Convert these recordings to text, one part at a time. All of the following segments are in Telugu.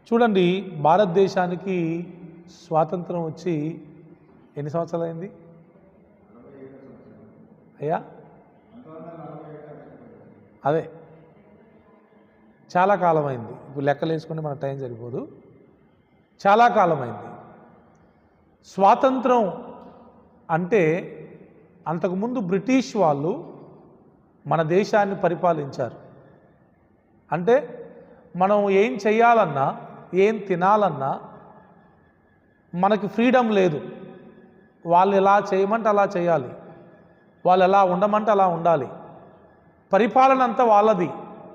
చూడండి, భారతదేశానికి స్వాతంత్రం వచ్చి ఎన్ని సంవత్సరాలైంది అయ్యా? అదే చాలా కాలమైంది. ఇప్పుడు లెక్కలు వేసుకుంటే మన టైం సరిపోదు. చాలా కాలమైంది. స్వాతంత్రం అంటే అంతకుముందు బ్రిటిష్ వాళ్ళు మన దేశాన్ని పరిపాలించారు. అంటే మనం ఏం చేయాలన్నా, ఏం తినాలన్నా మనకి ఫ్రీడమ్ లేదు. వాళ్ళు ఎలా చేయమంటే అలా చేయాలి, వాళ్ళు ఎలా ఉండమంటే అలా ఉండాలి. పరిపాలన అంతా వాళ్ళది,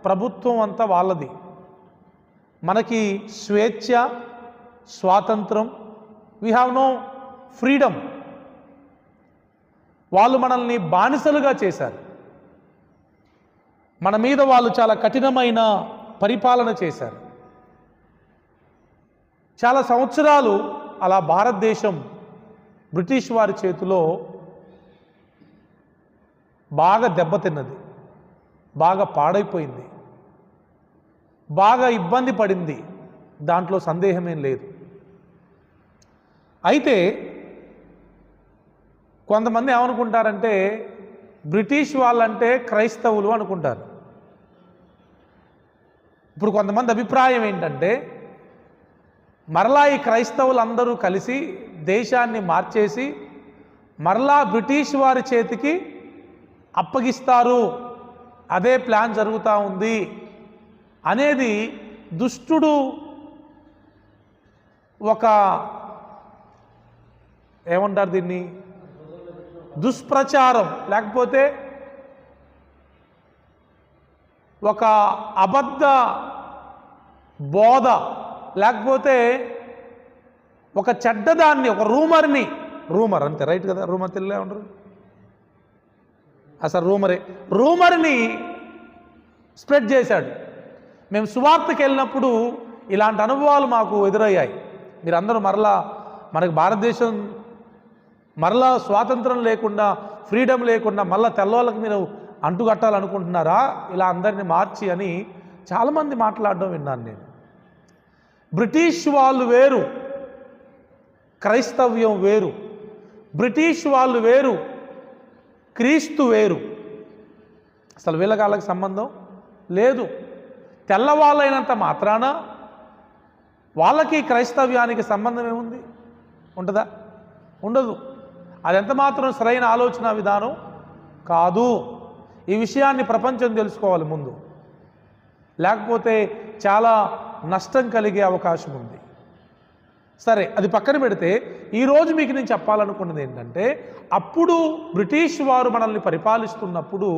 ప్రభుత్వం అంతా వాళ్ళది. మనకి స్వేచ్ఛ, స్వాతంత్రం, వీ హ్యావ్ నో ఫ్రీడమ్. వాళ్ళు మనల్ని బానిసలుగా చేశారు. మన మీద వాళ్ళు చాలా కఠినమైన పరిపాలన చేశారు. చాలా సంవత్సరాలు అలా భారతదేశం బ్రిటిష్ వారి చేతిలో బాగా దెబ్బతిన్నది, బాగా పాడైపోయింది, బాగా ఇబ్బంది పడింది. దాంట్లో సందేహమేం లేదు. అయితే కొంతమంది ఏమనుకుంటారంటే బ్రిటిష్ వాళ్ళంటే క్రైస్తవులు అనుకుంటారు. ఇప్పుడు కొంతమంది అభిప్రాయం ఏంటంటే మరలా ఈ క్రైస్తవులందరూ కలిసి దేశాన్ని మార్చేసి మరలా బ్రిటిష్ వారి చేతికి అప్పగిస్తారు, అదే ప్లాన్ జరుగుతూ ఉంది అనేది దుష్టుడు ఒక ఏమంటారు దీన్ని, దుష్ప్రచారం, లేకపోతే ఒక అబద్ధ బోధ, లేకపోతే ఒక చెడ్డదాన్ని, ఒక రూమర్ అంతే, రైట్ కదా? రూమర్ తెలియలే ఉండరు అసలు, రూమర్ని స్ప్రెడ్ చేశాడు. మేము సువార్తకి వెళ్ళినప్పుడు ఇలాంటి అనుభవాలు మాకు ఎదురయ్యాయి. మీరందరూ మరలా మనకు భారతదేశం మరలా స్వాతంత్రం లేకుండా, ఫ్రీడమ్ లేకుండా మళ్ళీ తెల్లవాళ్ళకి మీరు అంటుకట్టాలనుకుంటున్నారా ఇలా అందరినీ మార్చి అని చాలామంది మాట్లాడడం విన్నాను నేను. బ్రిటిష్ వాళ్ళు వేరు, క్రైస్తవ్యం వేరు. బ్రిటిష్ వాళ్ళు వేరు, క్రీస్తు వేరు. అసలు వీళ్ళకి సంబంధం లేదు. తెల్లవాళ్ళైనంత మాత్రాన వాళ్ళకి క్రైస్తవ్యానికి సంబంధం ఏముంది? ఉంటుందా? ఉండదు. అదెంత మాత్రం సరైన ఆలోచన విధానం కాదు. ఈ విషయాన్ని ప్రపంచం తెలుసుకోవాలి ముందు, లేకపోతే చాలా నష్టం కలిగే అవకాశం ఉంది. సరే, అది పక్కన పెడితే ఈరోజు మీకు నేను చెప్పాలనుకున్నది ఏంటంటే, అప్పుడు బ్రిటిష్ వారు మనల్ని పరిపాలిస్తున్నప్పుడు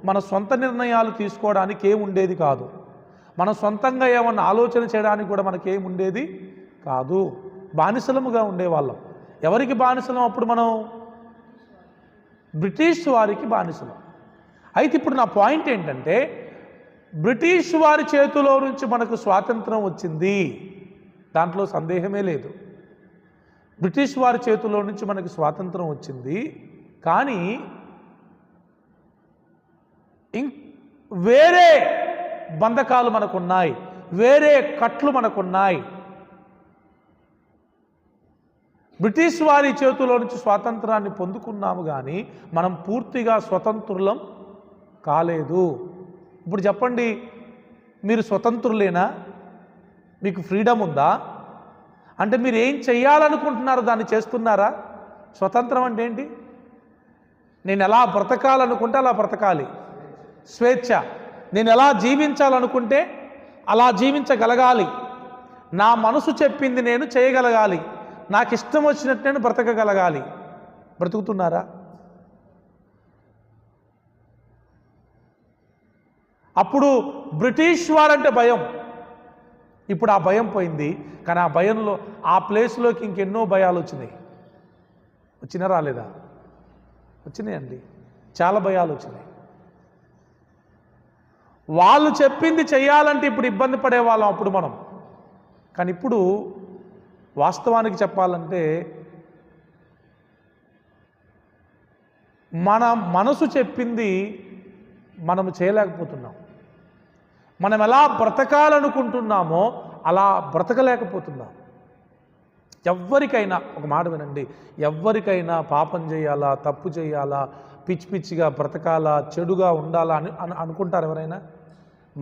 మన సొంత నిర్ణయాలు తీసుకోవడానికి ఏముండేది కాదు. మనం సొంతంగా ఏమన్నా ఆలోచన చేయడానికి కూడా మనకేముండేది కాదు. బానిసలముగా ఉండేవాళ్ళం. ఎవరికి బానిసలం అప్పుడు మనం? బ్రిటిష్ వారికి బానిసలం. అయితే ఇప్పుడు నా పాయింట్ ఏంటంటే, బ్రిటిష్ వారి చేతిలో నుంచి మనకు స్వాతంత్రం వచ్చింది, దాంట్లో సందేహమే లేదు. బ్రిటిష్ వారి చేతిలో నుంచి మనకు స్వాతంత్రం వచ్చింది. కానీ వేరే బంధకాలు మనకున్నాయి, వేరే కట్లు మనకున్నాయి. బ్రిటిష్ వారి చేతిలో నుంచి స్వాతంత్రాన్ని పొందుకున్నాము, కానీ మనం పూర్తిగా స్వతంత్రులం కాలేదు. ఇప్పుడు చెప్పండి, మీరు స్వతంత్రులేనా? మీకు ఫ్రీడమ్ ఉందా? అంటే మీరు ఏం చెయ్యాలనుకుంటున్నారో దాన్ని చేస్తున్నారా? స్వతంత్రం అంటే ఏంటి? నేను ఎలా బ్రతకాలనుకుంటే అలా బ్రతకాలి, స్వేచ్ఛ. నేను ఎలా జీవించాలనుకుంటే అలా జీవించగలగాలి. నా మనసు చెప్పింది నేను చేయగలగాలి, నాకు ఇష్టం వచ్చినట్టు నేను బ్రతకగలగాలి. బ్రతుకుతున్నారా? అప్పుడు బ్రిటిష్ వారంటే భయం, ఇప్పుడు ఆ భయం పోయింది. కానీ ఆ భయంలో, ఆ ప్లేస్లోకి ఇంకెన్నో భయాలు వచ్చినాయి. వచ్చినా రాలేదా? వచ్చినాయండి, చాలా భయాలు వచ్చినాయి. వాళ్ళు చెప్పింది చెయ్యాలంటే ఇప్పుడు ఇబ్బంది పడేవాళ్ళం అప్పుడు మనం. కానీ ఇప్పుడు వాస్తవానికి చెప్పాలంటే మన మనసు చెప్పింది మనము చేయలేకపోతున్నాం. మనం ఎలా బ్రతకాలనుకుంటున్నామో అలా బ్రతకలేకపోతున్నాం. ఎవ్వరికైనా ఒక మాట వినండి, ఎవ్వరికైనా పాపం చేయాలా, తప్పు చేయాలా, పిచ్చి పిచ్చిగా బ్రతకాలా, చెడుగా ఉండాలా అని అనుకుంటారు ఎవరైనా?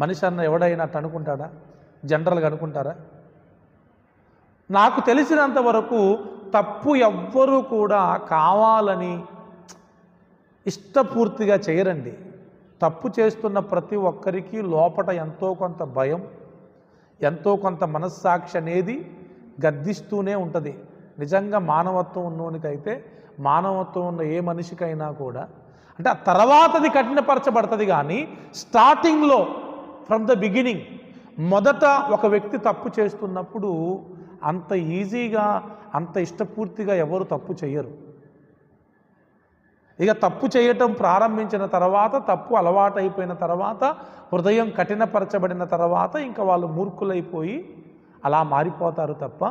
మనిషి అన్న ఎవడైనా అట్టు అనుకుంటాడా? జనరల్గా అనుకుంటారా? నాకు తెలిసినంత వరకు తప్పు ఎవ్వరూ కూడా కావాలని ఇష్టపూర్తిగా చేయరండి. తప్పు చేస్తున్న ప్రతి ఒక్కరికి లోపట ఎంతో కొంత భయం, ఎంతో కొంత మనస్సాక్షి అనేది గద్దిస్తూనే ఉంటుంది. నిజంగా మానవత్వం ఉన్నోనికైతే, మానవత్వం ఉన్న ఏ మనిషికైనా కూడా, అంటే ఆ తర్వాతది కఠినపరచబడుతుంది. కానీ స్టార్టింగ్లో ఫ్రమ్ ద బిగినింగ్ మొదట ఒక వ్యక్తి తప్పు చేస్తున్నప్పుడు అంత ఈజీగా, అంత ఇష్టపూర్తిగా ఎవరు తప్పు చేయరు. ఇక తప్పు చేయటం ప్రారంభించిన తర్వాత, తప్పు అలవాటైపోయిన తర్వాత, హృదయం కఠినపరచబడిన తర్వాత ఇంకా వాళ్ళు మూర్ఖులైపోయి అలా మారిపోతారు తప్ప,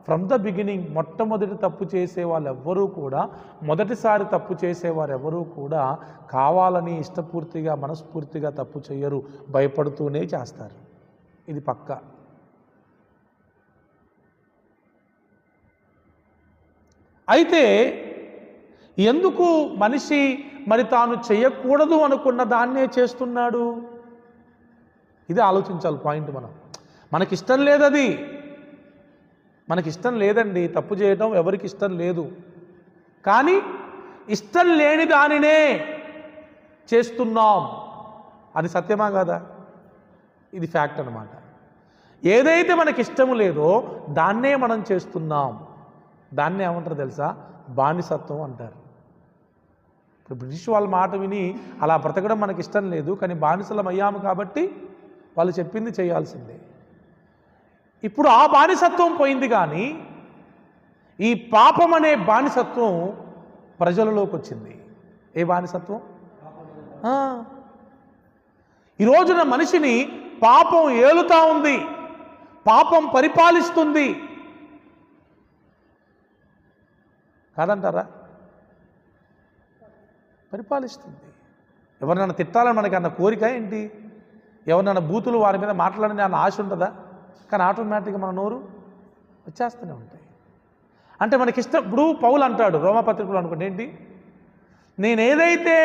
ఫ్రమ్ ద బిగినింగ్ మొట్టమొదటి తప్పు చేసే వాళ్ళు ఎవ్వరూ కూడా, మొదటిసారి తప్పు చేసేవారు ఎవరూ కూడా కావాలని ఇష్టపూర్తిగా మనస్ఫూర్తిగా తప్పు చేయరు, భయపడుతూనే చేస్తారు. ఇది పక్కా. అయితే ఎందుకు మనిషి మరి తాను చేయకూడదు అనుకున్న దాన్నే చేస్తున్నాడు? ఇది ఆలోచించాలి పాయింట్. మనకిష్టం లేదది, మనకిష్టం లేదండి తప్పు చేయడం, ఎవరికి ఇష్టం లేదు. కానీ ఇష్టం లేని దానినే చేస్తున్నాం. అది సత్యమా కాదా? ఇది ఫ్యాక్ట్ అన్నమాట. ఏదైతే మనకి ఇష్టము లేదో దాన్నే మనం చేస్తున్నాం. దాన్నే ఏమంటారు తెలుసా? బానిసత్వం అంటారు. ఇప్పుడు బ్రిటిష్ వాళ్ళ మాట విని అలా బ్రతకడం మనకి ఇష్టం లేదు, కానీ బానిసలం అయ్యాము కాబట్టి వాళ్ళు చెప్పింది చేయాల్సిందే. ఇప్పుడు ఆ బానిసత్వం పోయింది, కానీ ఈ పాపం అనే బానిసత్వం ప్రజలలోకి వచ్చింది. ఏ బానిసత్వం? ఈ రోజున మనిషిని పాపం ఏలుతా ఉంది, పాపం పరిపాలిస్తుంది. కాదంటారా? పరిపాలిస్తుంది. ఎవరినైనా తిట్టాలని మనకి అన్న కోరిక ఏంటి? ఎవరినైనా బూతులు వారి మీద మాట్లాడని అన్న ఆశ ఉంటుందా? కానీ ఆటోమేటిక్గా మన నోరు వచ్చేస్తూనే ఉంటాయి. అంటే మనకిష్టం. ఇప్పుడు పౌలు అంటాడు రోమాపత్రికలో అనుకోండి, ఏంటి? నేను ఏదైతే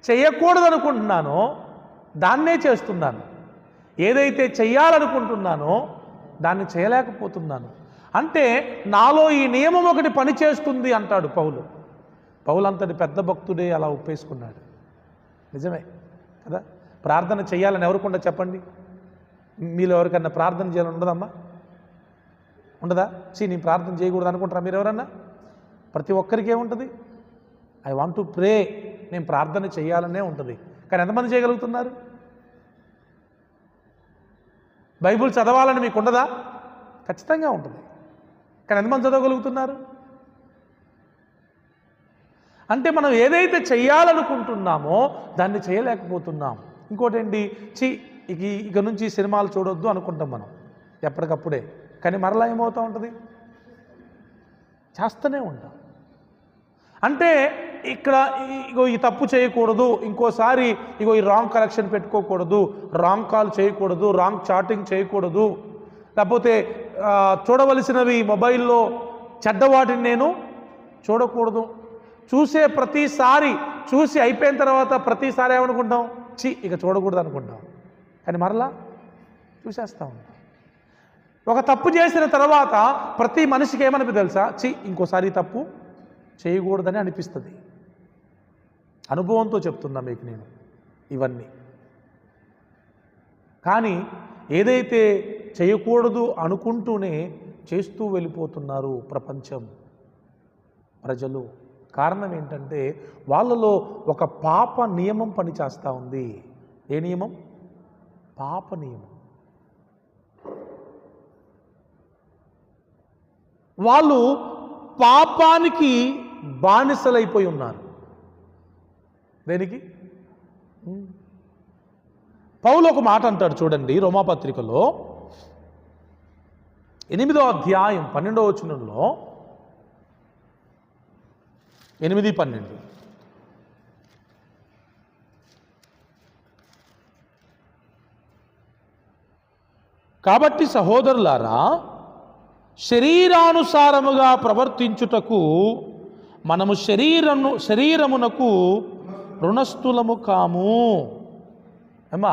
చేయకూడదనుకుంటున్నానో దాన్నే చేస్తున్నాను, ఏదైతే చెయ్యాలనుకుంటున్నానో దాన్ని చేయలేకపోతున్నాను. అంటే నాలో ఈ నియమం ఒకటి పనిచేస్తుంది అంటాడు పౌలు. పౌలు అంతటి పెద్ద భక్తుడే అలా ఒప్పేసుకున్నాడు. నిజమే కదా? ప్రార్థన చేయాలని ఎవరికుండా చెప్పండి? మీలో ఎవరికన్నా ప్రార్థన చేయాలని ఉండదమ్మా? ఉండదా? నేను ప్రార్థన చేయకూడదు అనుకుంటారా మీరు ఎవరన్నా? ప్రతి ఒక్కరికి ఏముంటుంది? ఐ వాంట్ టు ప్రే, నేను ప్రార్థన చేయాలనే ఉంటుంది. కానీ ఎంతమంది చేయగలుగుతున్నారు? బైబుల్ చదవాలని మీకు ఉండదా? ఖచ్చితంగా ఉంటుంది. కానీ ఎంతమంది చదవగలుగుతున్నారు? అంటే మనం ఏదైతే చెయ్యాలనుకుంటున్నామో దాన్ని చేయలేకపోతున్నాం. ఇంకోటి ఏంటి? ఇక నుంచి సినిమాలు చూడొద్దు అనుకుంటాం మనం ఎప్పటికప్పుడే, కానీ మరలా ఏమవుతూ ఉంటుంది? చేస్తూనే ఉంటాం. అంటే ఇక్కడ ఈ తప్పు చేయకూడదు, ఇంకోసారి ఈ రాంగ్ కలెక్షన్ పెట్టుకోకూడదు, రాంగ్ కాల్ చేయకూడదు, రాంగ్ చాటింగ్ చేయకూడదు, లేకపోతే చూడవలసినవి మొబైల్లో చెడ్డవాటిని నేను చూడకూడదు. చూసే ప్రతిసారి చూసి అయిపోయిన తర్వాత ప్రతిసారి ఏమనుకుంటాం? ఇక చూడకూడదు అనుకుంటాం, కానీ మరలా చూసేస్తూ ఉంటాం. ఒక తప్పు చేసిన తర్వాత ప్రతి మనిషికి ఏమనిపి తెలుసా? ఇంకోసారి తప్పు చేయకూడదని అనిపిస్తుంది. అనుభవంతో చెప్తున్నా మీకు నేను ఇవన్నీ. కానీ ఏదైతే చేయకూడదు అనుకుంటూనే చేస్తూ వెళ్ళిపోతున్నారు ప్రపంచం, ప్రజలు. కారణం ఏంటంటే వాళ్ళలో ఒక పాప నియమం పనిచేస్తూ ఉంది. ఏ నియమం? పాప నియమం. వాళ్ళు పాపానికి బానిసలైపోయి ఉన్నారు. దేనికి? పౌలు ఒక మాట అంటాడు చూడండి, రోమాపత్రికలో 8వ అధ్యాయం 12వ వచనంలో, 8-12, కాబట్టి సహోదరులారా, శరీరానుసారముగా ప్రవర్తించుటకు మనము శరీరమునకు రుణస్థులము కాము. అమ్మా,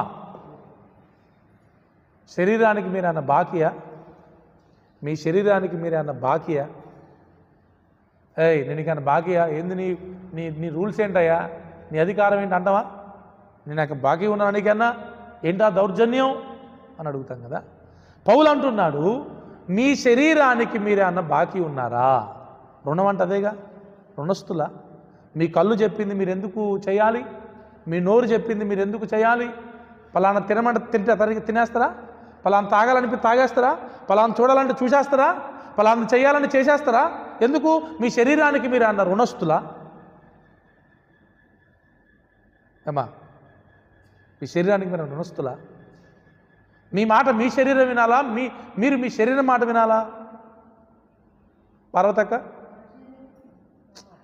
శరీరానికి మీరన్న బాకియా? మీ శరీరానికి మీరన్న బాకియా? నేను ఇకన్నా బాకియా? ఏంది నీ నీ నీ రూల్స్ ఏంటయ్యా? నీ అధికారం ఏంటి అంటావా? నేను నాకు బాకీ ఉన్నాను నీకన్నా ఏంటా దౌర్జన్యం అని అడుగుతాం కదా. పౌలు అంటున్నాడు, మీ శరీరానికి మీరే అన్న బాకీ ఉన్నారా? రుణం అంటే అదేగా, రుణస్థులా? మీ కళ్ళు చెప్పింది మీరు ఎందుకు చేయాలి? మీ నోరు చెప్పింది మీరు ఎందుకు చేయాలి? పలానా తినమంటే తింటే తినేస్తారా? పలానా తాగాలని తాగేస్తారా? పలానా చూడాలంటే చూసేస్తారా? పలానా చేయాలని చేసేస్తారా? ఎందుకు? మీ శరీరానికి మీరు అన్న రుణస్థులా? ఏమా, మీ శరీరానికి మీరు రుణస్థులా? మీ మాట మీ శరీరం వినాలా? మీరు మీ శరీరం మాట వినాలా? పార్వతక్క,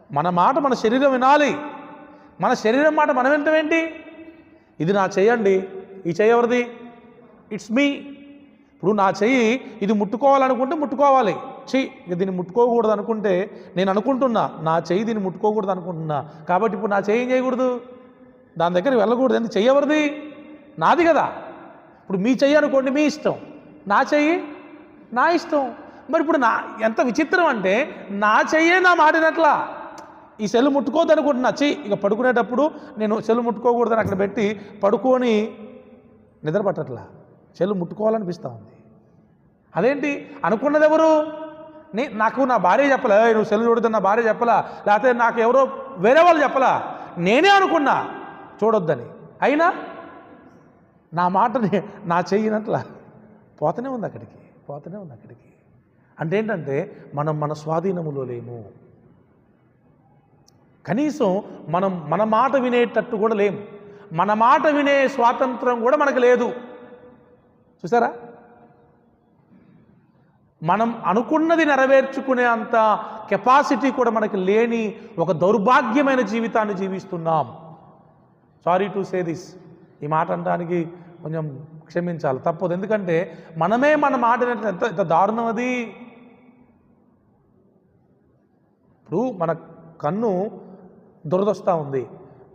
మన మాట మన శరీరం వినాలి. మన శరీరం మాట మనం వింటామేంటి? ఇది నా చెయ్యండి, ఈ చెయ్యి ఎవరిది? It's me. ఇప్పుడు నా చెయ్యి ఇది ముట్టుకోవాలనుకుంటే ముట్టుకోవాలి. ఇక దీన్ని ముట్టుకోకూడదు అనుకుంటే, నేను అనుకుంటున్నా నా చెయ్యి దీన్ని ముట్టుకోకూడదు అనుకుంటున్నా, కాబట్టి ఇప్పుడు నా చెయ్యి ఏం చేయకూడదు, దాని దగ్గర వెళ్ళకూడదు. ఎందుకు? చెయ్యి ఎవరిది? నాది కదా. ఇప్పుడు మీ చెయ్యి అనుకోండి, మీ ఇష్టం. నా చెయ్యి నా ఇష్టం. మరి ఇప్పుడు ఎంత విచిత్రం అంటే, నా చెయ్యే నా మాటినట్లా. ఈ సెల్లు ముట్టుకోవద్దు అనుకుంటున్నా, ఇక పడుకునేటప్పుడు నేను సెల్లు ముట్టుకోకూడదని అక్కడ పెట్టి పడుకొని నిద్ర పట్టట్లా, సెల్లు ముట్టుకోవాలనిపిస్తూ ఉంది. అదేంటి? అనుకున్నది ఎవరు? నాకు నా భార్య చెప్పలే, నువ్వు సెల్లు చూడొద్దని నా భార్య చెప్పలా, లేకపోతే నాకు ఎవరో వేరే వాళ్ళు చెప్పలా, నేనే అనుకున్నా చూడొద్దని. అయినా నా మాటని నా చెయ్యినట్లా పోతూనే ఉంది అక్కడికి. అంటే ఏంటంటే, మనం మన స్వాధీనములో లేము. కనీసం మన మాట వినేటట్టు కూడా లేము. మన మాట వినే స్వాతంత్రం కూడా మనకు లేదు. చూసారా? మనం అనుకున్నది నెరవేర్చుకునే అంత కెపాసిటీ కూడా మనకి లేని ఒక దౌర్భాగ్యమైన జీవితాన్ని జీవిస్తున్నాం. Sorry to say this. ఈ మాట అనడానికి కొంచెం క్షమించాలి, తప్పదు. ఎందుకంటే మనమే మన మాట ఎంత దారుణం అది. ఇప్పుడు మన కన్ను దురదొస్తూ ఉంది,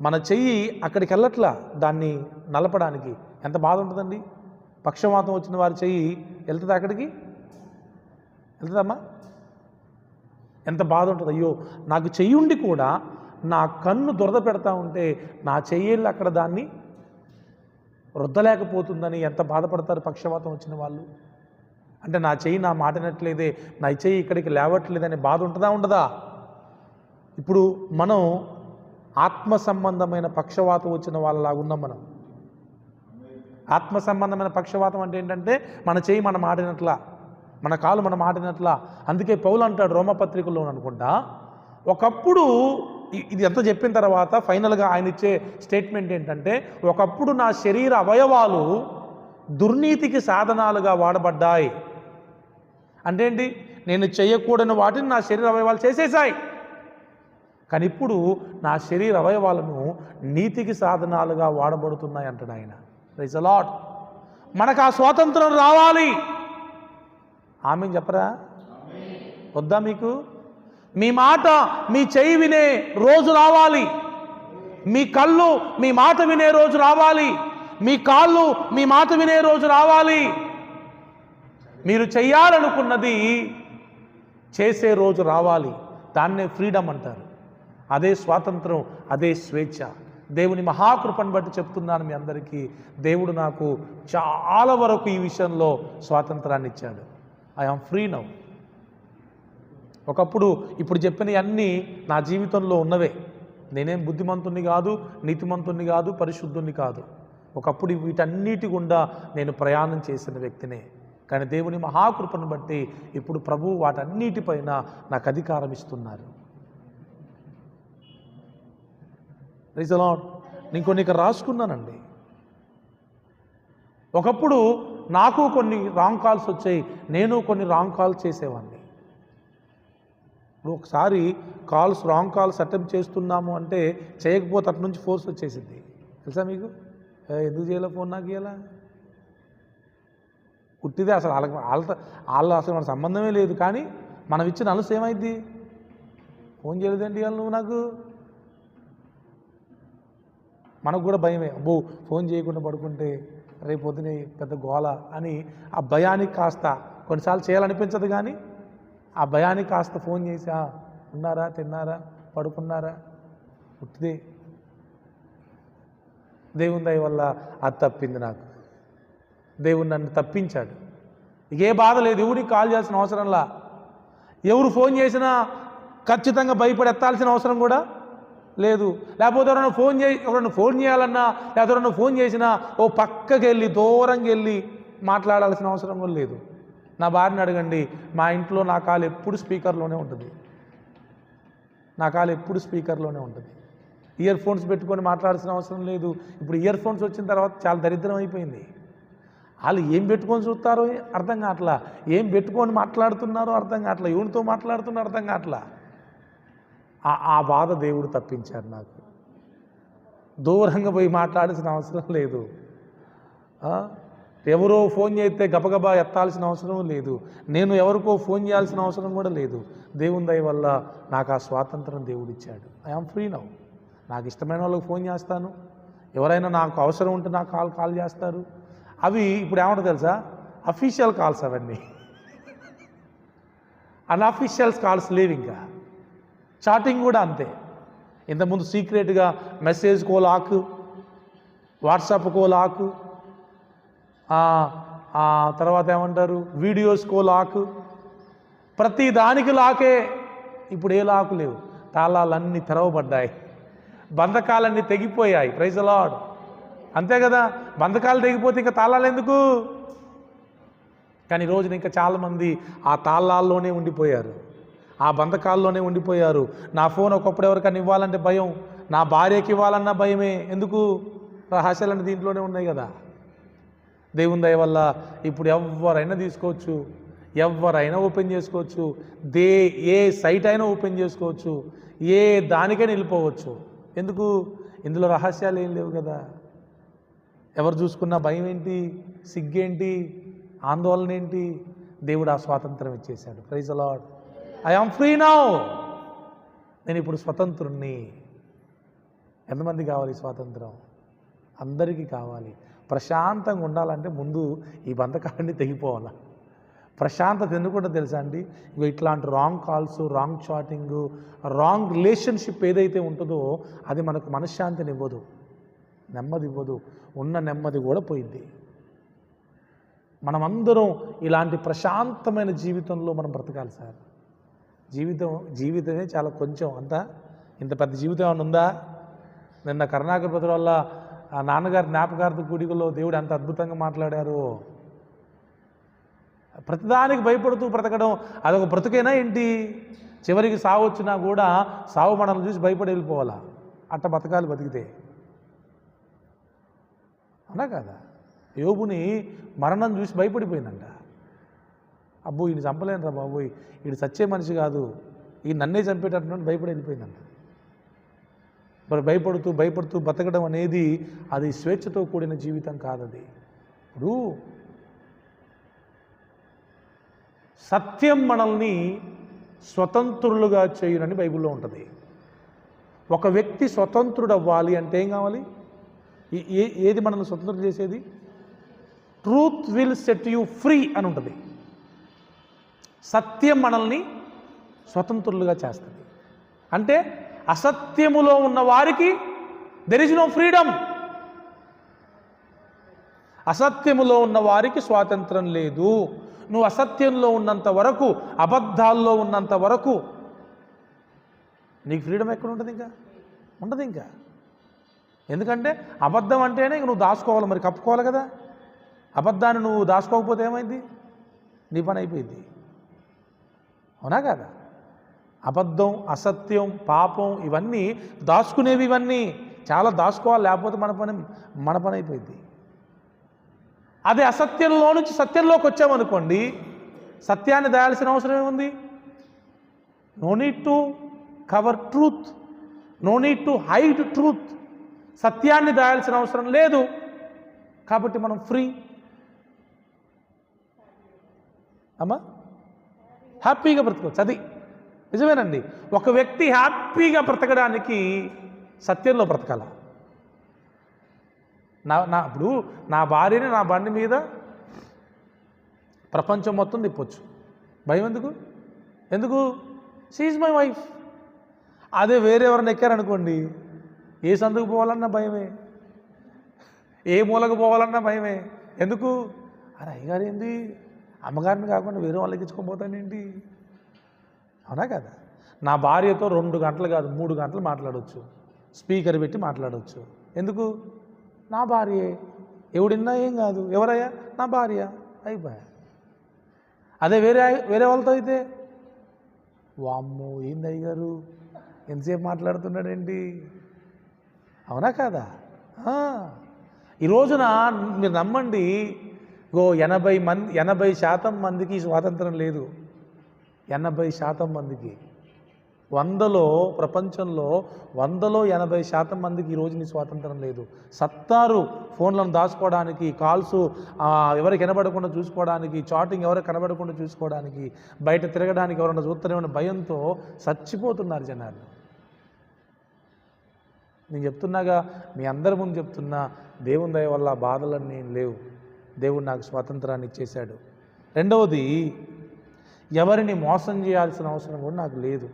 మన చెయ్యి అక్కడికి వెళ్ళట్లా దాన్ని నలపడానికి. ఎంత బాధ ఉంటుందండి? పక్షవాతం వచ్చిన వారి చెయ్యి వెళ్తుంది అక్కడికి? వెళ్తుందమ్మా? ఎంత బాధ ఉంటుంది. అయ్యో, నాకు చెయ్యి ఉండి కూడా నా కన్ను దురద పెడతా ఉంటే నా చెయ్యిళ్ళు అక్కడ దాన్ని రుద్దలేకపోతుందని ఎంత బాధపడతారు పక్షవాతం వచ్చిన వాళ్ళు. అంటే నా చెయ్యి నా మాటినట్లేదే, నా చెయ్యి ఇక్కడికి లేవట్లేదనే బాధ ఉంటుందా ఉండదా? ఇప్పుడు మనం ఆత్మ సంబంధమైన పక్షవాతం వచ్చిన వాళ్ళలాగా ఉన్నాం. మనం ఆత్మ సంబంధమైన పక్షవాతం అంటే ఏంటంటే, మన చెయ్యి మన మాటినట్లా, మన కాలు మన మాటినట్లా. అందుకే పౌలు అంటాడు రోమపత్రికలో అనుకుంటా, ఒకప్పుడు ఇది ఎంత చెప్పిన తర్వాత ఫైనల్గా ఆయన ఇచ్చే స్టేట్మెంట్ ఏంటంటే, ఒకప్పుడు నా శరీర అవయవాలు దుర్నీతికి సాధనాలుగా వాడబడ్డాయి. అంటే ఏంటి? నేను చేయకూడని వాటిని నా శరీర అవయవాలు చేసేసాయి. కానీ ఇప్పుడు నా శరీర అవయవాలను నీతికి సాధనాలుగా వాడబడుతున్నాయి అంటాడు ఆయన. Praise the Lord. మనకు ఆ స్వాతంత్రం రావాలి. ఆమేన్ చెప్పరా? వద్దా మీకు? మీ మాట మీ చెయ్యి వినే రోజు రావాలి. మీ కళ్ళు మీ మాట వినే రోజు రావాలి. మీ కాళ్ళు మీ మాట వినే రోజు రావాలి. మీరు చెయ్యాలనుకున్నది చేసే రోజు రావాలి. దాన్నే ఫ్రీడమ్ అంటారు. అదే స్వాతంత్రం, అదే స్వేచ్ఛ. దేవుని మహాకృపను బట్టి చెప్తున్నాను మీ అందరికీ, దేవుడు నాకు చాలా వరకు ఈ విషయంలో స్వాతంత్రాన్ని ఇచ్చాడు. I am free now. ఒకప్పుడు ఇప్పుడు చెప్పినవన్నీ నా జీవితంలో ఉన్నవే. నేనేం బుద్ధిమంతుణ్ణి కాదు, నీతిమంతుణ్ణి కాదు, పరిశుద్ధుణ్ణి కాదు. ఒకప్పుడు వీటన్నిటి గుండా నేను ప్రయాణం చేసిన వ్యక్తినే. కానీ దేవుని మహాకృపను బట్టి ఇప్పుడు ప్రభువు వాటన్నిటిపైన నాకు అధికారం ఇస్తున్నారు. Praise the Lord. నేను కొన్ని ఇక్కడ రాసుకున్నానండి. ఒకప్పుడు నాకు కొన్ని రాంగ్ కాల్స్ వచ్చాయి, నేను కొన్ని రాంగ్ కాల్స్ చేసేవాడిని. ఇప్పుడు ఒకసారి రాంగ్ కాల్స్ అటెంప్ట్ చేస్తున్నాము అంటే చేయకపోతే అటు నుంచి ఫోర్స్ వచ్చేసింది. తెలుసా మీకు? ఎందుకు చేయాల ఫోన్ నాకు ఇవ్వాలా? పుట్టిదే అసలు వాళ్ళ అసలు మన సంబంధమే లేదు. కానీ మనం ఇచ్చిన అలసు ఏమైంది? ఫోన్ చేయలేదండి ఇవాళ నువ్వు నాకు. మనకు కూడా భయమే, అబ్బో ఫోన్ చేయకుండా పడుకుంటే రేపు పొద్దునే పెద్ద గోల అని ఆ భయానికి కాస్త కొన్నిసార్లు చేయాలనిపించదు, కానీ ఆ భయానికి కాస్త ఫోన్ చేసి ఉన్నారా, తిన్నారా, పడుకున్నారా, పుట్టిదే. దేవుని దయ వల్ల అది తప్పింది నాకు. దేవుడు నన్ను తప్పించాడు. ఏ బాధ లేదు, ఎవరికి కాల్ చేయాల్సిన అవసరంలా. ఎవరు ఫోన్ చేసినా ఖచ్చితంగా భయపడి ఎత్తాల్సిన అవసరం కూడా లేదు. లేకపోతే ఎవరైనా ఫోన్ చేయాలన్నా, లేకపోతే ఎవరైనా ఫోన్ చేసినా ఓ పక్కకి వెళ్ళి దూరంగా వెళ్ళి మాట్లాడాల్సిన అవసరం కూడా లేదు. నా భార్యని అడగండి, మా ఇంట్లో నా కాల్ ఎప్పుడు స్పీకర్లోనే ఉంటుంది. నా కాల్ ఎప్పుడు స్పీకర్లోనే ఉంటుంది. ఇయర్ ఫోన్స్ పెట్టుకొని మాట్లాడాల్సిన అవసరం లేదు. ఇప్పుడు ఇయర్ ఫోన్స్ వచ్చిన తర్వాత చాలా దరిద్రం అయిపోయింది. వాళ్ళు ఏం పెట్టుకొని చూస్తారో అర్థం కావట్లా, ఏం పెట్టుకొని మాట్లాడుతున్నారో అర్థం కావట్లా, ఎవరితో మాట్లాడుతున్నారో అర్థం కావట్లా. ఆ బాధ దేవుడు తప్పించాడు నాకు. దూరంగా పోయి మాట్లాడాల్సిన అవసరం లేదు. ఎవరో ఫోన్ చేస్తే గబగబా ఎత్తాల్సిన అవసరం లేదు. నేను ఎవరికో ఫోన్ చేయాల్సిన అవసరం కూడా లేదు. దేవుని దయ వల్ల నాకు ఆ స్వాతంత్రం దేవుడు ఇచ్చాడు. I am free now. నాకు ఇష్టమైన వాళ్ళకి ఫోన్ చేస్తాను. ఎవరైనా నాకు అవసరం ఉంటే నాకు కాల్ చేస్తారు. అవి ఇప్పుడు ఏమంటారు తెలుసా, అఫీషియల్ కాల్స్ అవన్నీ. అన్అఫీషియల్స్ కాల్స్ లేవు. ఇంకా చాటింగ్ కూడా అంతే. ఇంతకుముందు సీక్రెట్గా మెసేజ్ కో లాక్, వాట్సాప్ కో లాక్, తర్వాత ఏమంటారు వీడియోస్ కో లాక్, ప్రతి దానికి లాకే. ఇప్పుడు ఏ లాకు లేవు. తాళాలన్నీ తెరవబడ్డాయి, బంధకాలన్నీ తెగిపోయాయి. Praise the lord. అంతే కదా, బంధకాలు తెగిపోతే ఇంకా తాళాలు ఎందుకు? కానీ ఈ రోజున ఇంకా చాలామంది ఆ తాళాల్లోనే ఉండిపోయారు, ఆ బంధకాల్లోనే ఉండిపోయారు. నా ఫోన్ ఒకప్పుడు ఎవరికైనా ఇవ్వాలంటే భయం, నా భార్యకి ఇవ్వాలన్నా భయమే. ఎందుకు? రహస్యాలన్నీ దీంట్లోనే ఉన్నాయి కదా. దేవుని దయ వల్ల ఇప్పుడు ఎవరైనా తీసుకోవచ్చు, ఎవరైనా ఓపెన్ చేసుకోవచ్చు, ఏ సైట్ అయినా ఓపెన్ చేసుకోవచ్చు, ఏ దానికైనా వెళ్ళిపోవచ్చు. ఎందుకు? ఇందులో రహస్యాలు ఏం లేవు కదా. ఎవరు చూసుకున్నా భయం ఏంటి, సిగ్గేంటి, ఆందోళన ఏంటి? దేవుడు ఆ స్వాతంత్రం ఇచ్చేశాడు. Praise the Lord. I am free now. నేను ఇప్పుడు స్వతంత్రుణ్ణి. ఎంతమంది కావాలి స్వాతంత్రం? అందరికీ కావాలి. ప్రశాంతంగా ఉండాలంటే ముందు ఈ బంధకాలన్నీ తెగిపోవాలి. ప్రశాంతత ఎందుకుంటే తెలుసా అండి, ఇట్లాంటి wrong calls, wrong chatting, wrong relationship ఏదైతే ఉంటుందో అది మనకు మనశ్శాంతిని ఇవ్వదు, నెమ్మది ఇవ్వదు. ఉన్న నెమ్మది కూడా పోయింది. మనమందరం ఇలాంటి ప్రశాంతమైన జీవితంలో మనం బ్రతకాలి సార్. జీవితమే చాలా కొంచెం. ఇంత పెద్ద జీవితం ఏమైనా ఉందా? నిన్న కరుణాకర్ బ్రదర్ వల్ల ఆ నాన్నగారి జ్ఞాపకార్థ కూడికలో దేవుడు ఎంత అద్భుతంగా మాట్లాడారు. ప్రతిదానికి భయపడుతూ బ్రతకడం అదొక బ్రతుకేనా ఏంటి? చివరికి సావు వచ్చినా కూడా సావు మనల్ని చూసి భయపడి వెళ్ళిపోవాలా? అట్ట బతకాలి బతికితే, అనా కదా? యోబుని మరణం చూసి భయపడిపోయిందంట. అబ్బో ఈయన చంపలేనురా బాబోయ్, వీడు చచ్చే మనిషి కాదు, ఈ నన్నే చంపేటట్టు భయపడి వెళ్ళిపోయిందంట. మరి భయపడుతూ బతకడం అనేది అది స్వేచ్ఛతో కూడిన జీవితం కాదది. ఇప్పుడు సత్యం మనల్ని స్వతంత్రులుగా చేయునని బైబిల్లో ఉంటుంది. ఒక వ్యక్తి స్వతంత్రుడు అవ్వాలి అంటే ఏం కావాలి? ఏది మనల్ని స్వతంత్రం చేసేది? Truth will set you free అని ఉంటుంది. సత్యం మనల్ని స్వతంత్రులుగా చేస్తుంది. అంటే అసత్యములో ఉన్న వారికి దెర్ ఇస్ నో ఫ్రీడమ్. అసత్యములో ఉన్న వారికి స్వాతంత్రం లేదు. నువ్వు అసత్యంలో ఉన్నంత వరకు, అబద్ధాల్లో ఉన్నంత వరకు నీకు ఫ్రీడమ్ ఎక్కడ ఉంటుంది? ఇంకా ఉండదు. ఇంకా ఎందుకంటే అబద్ధం అంటేనే ఇంక నువ్వు దాచుకోవాలి, మరి కప్పుకోవాలి కదా. అబద్ధాన్ని నువ్వు దాచుకోకపోతే ఏమైంది? నీ పని అయిపోయింది. అవునా కదా? అబద్ధం, అసత్యం, పాపం ఇవన్నీ దాచుకునేవి. ఇవన్నీ చాలా దాచుకోవాలి, లేకపోతే మన పని అయిపోయింది. అదే అసత్యంలో నుంచి సత్యంలోకి వచ్చామనుకోండి, సత్యాన్ని దాయాల్సిన అవసరం ఏముంది? No need to cover truth, no need to hide truth. సత్యాన్ని దాయాల్సిన అవసరం లేదు. కాబట్టి మనం ఫ్రీ. అమ్మా హ్యాపీగా బ్రతకవచ్చు. అది నిజమేనండి. ఒక వ్యక్తి హ్యాపీగా బ్రతకడానికి సత్యంలో బ్రతకాల. ఇప్పుడు నా భార్యని నా బండి మీద ప్రపంచం మొత్తం తిప్పొచ్చు. భయం ఎందుకు? She's my wife. అదే వేరే ఎవరైనా ఎక్కారనుకోండి, ఏ సందుకు పోవాలన్నా భయమే, ఏ మూలకు పోవాలన్నా భయమే. ఎందుకు? అరే అయ్యగారు ఏంది, అమ్మగారిని కాకుండా వేరే వాళ్ళకి ఇచ్చుకోబోతానేంటి? అవునా కదా? నా భార్యతో 2 గంటలు కాదు 3 గంటలు మాట్లాడవచ్చు, స్పీకర్ పెట్టి మాట్లాడవచ్చు. ఎందుకు? నా భార్యే, ఎవడిన్నా ఏం కాదు. ఎవరయ్యా? నా భార్య. అయిపోయా. అదే వేరే వాళ్ళతో అయితే వామ్మో ఏంది అయ్యగారు ఎంతసేపు మాట్లాడుతున్నాడేంటి? అవునా కాదా? ఈ రోజున మీరు నమ్మండి, 80% మందికి స్వాతంత్రం లేదు. 80% మందికి, 100లో ప్రపంచంలో 100లో 80% మందికి ఈ రోజుని స్వాతంత్రం లేదు. సత్తారు ఫోన్లను దాచుకోవడానికి, కాల్స్ ఎవరికి కనబడకుండా చూసుకోవడానికి, చాటింగ్ ఎవరికి కనబడకుండా చూసుకోవడానికి, బయట తిరగడానికి ఎవరన్నా చూస్తారేమన్న భయంతో చచ్చిపోతున్నారు జనాలు. నేను చెప్తున్నాగా, మీ అందరి ముందు చెప్తున్నా, దేవుని దయ వల్ల బాధలన్నీ లేవు. దేవుడు నాకు స్వాతంత్రాన్ని ఇచ్చేశాడు. రెండవది, ఎవరిని మోసం చేయాల్సిన అవసరం కూడా నాకు లేదు.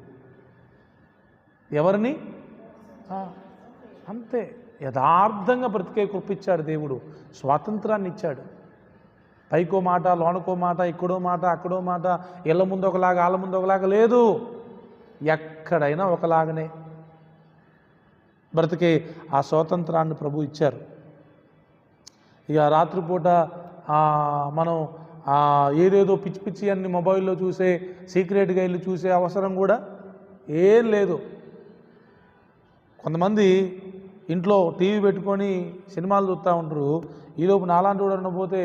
ఎవరిని అంతే యథార్థంగా బ్రతికే కృపిచ్చాడు దేవుడు. స్వాతంత్రాన్ని ఇచ్చాడు. పైకో మాట, లోనకో మాట, ఇక్కడో మాట, అక్కడో మాట, ఇళ్ళ ముందు ఒకలాగా, వాళ్ళ ముందు ఒకలాగా లేదు. ఎక్కడైనా ఒకలాగనే బ్రతికే ఆ స్వాతంత్రాన్ని ప్రభు ఇచ్చారు. ఇక రాత్రిపూట మనం ఏదేదో పిచ్చి పిచ్చి అన్ని మొబైల్లో చూసే, సీక్రెట్గా వెళ్ళి చూసే అవసరం కూడా ఏం లేదు. కొంతమంది ఇంట్లో టీవీ పెట్టుకొని సినిమాలు చూస్తూ ఉంటారు. ఈలోపు నాలాంటి వాడు పోతే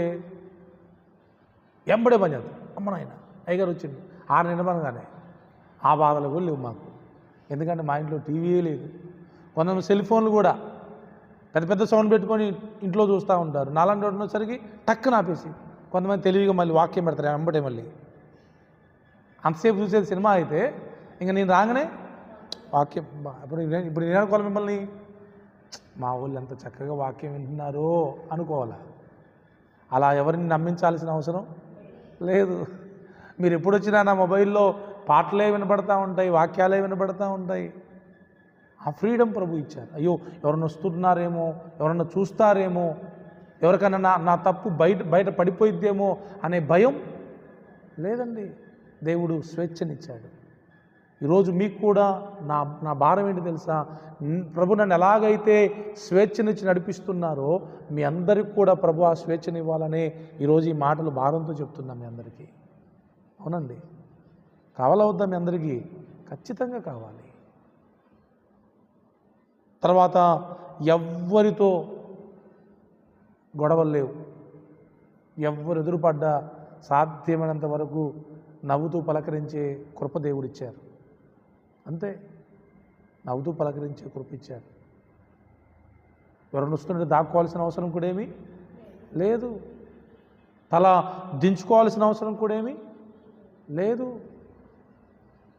ఎంబడే పని చేస్తాం. అమ్మ నాయన అయ్యగారు వచ్చింది 6 నిలబడగానే. ఆ బాధలు కూడా లేవు మాకు, ఎందుకంటే మా ఇంట్లో టీవీయే లేదు. కొంతమంది సెల్ ఫోన్లు కూడా పెద్ద సౌండ్ పెట్టుకొని ఇంట్లో చూస్తూ ఉంటారు. నాలాంటి వాడు ఉన్నసరికి టక్కున ఆపేసి, కొంతమంది తెలివిగా మళ్ళీ వాక్యం పెడతారు వెంబడే. మళ్ళీ అంతసేపు చూసేది సినిమా అయితే, ఇంకా నేను రాగానే వాక్యం. ఇప్పుడు నేను అనుకోవాలి మిమ్మల్ని, మా వాళ్ళు ఎంత చక్కగా వాక్యం వింటున్నారో అనుకోవాలా. అలా ఎవరిని నమ్మించాల్సిన అవసరం లేదు. మీరు ఎప్పుడు వచ్చినా నా మొబైల్లో పాటలే వినబడతా ఉంటాయి, వాక్యాలే వినబడతా ఉంటాయి. ఆ ఫ్రీడమ్ ప్రభు ఇచ్చారు. అయ్యో ఎవరన్నా వస్తున్నారేమో, ఎవరన్నా చూస్తారేమో, ఎవరికైనా నా తప్పు బయట పడిపోయిద్దేమో అనే భయం లేదండి. దేవుడు స్వేచ్ఛనిచ్చాడు. ఈరోజు మీకు కూడా నా భారం ఏంటి తెలుసా? ప్రభు నన్ను ఎలాగైతే స్వేచ్ఛనిచ్చి నడిపిస్తున్నారో, మీ అందరికి కూడా ప్రభు ఆ స్వేచ్ఛనివ్వాలనే ఈరోజు ఈ మాటలు భారంతో చెప్తున్నా మీ అందరికీ. అవునండి, కావాలా వద్దా మీ అందరికీ? ఖచ్చితంగా కావాలి. తర్వాత ఎవ్వరితో గొడవలు లేవు. ఎవ్వరు ఎదురుపడ్డా సాధ్యమైనంత వరకు నవ్వుతూ పలకరించే కృప దేవుడిచ్చారు. అంతే, నవ్వుతూ పలకరించే కృప ఇచ్చారు. ఎవరైనా వస్తుంటే దాక్కోవాల్సిన అవసరం కూడా ఏమీ లేదు. తల దించుకోవాల్సిన అవసరం కూడా ఏమీ లేదు.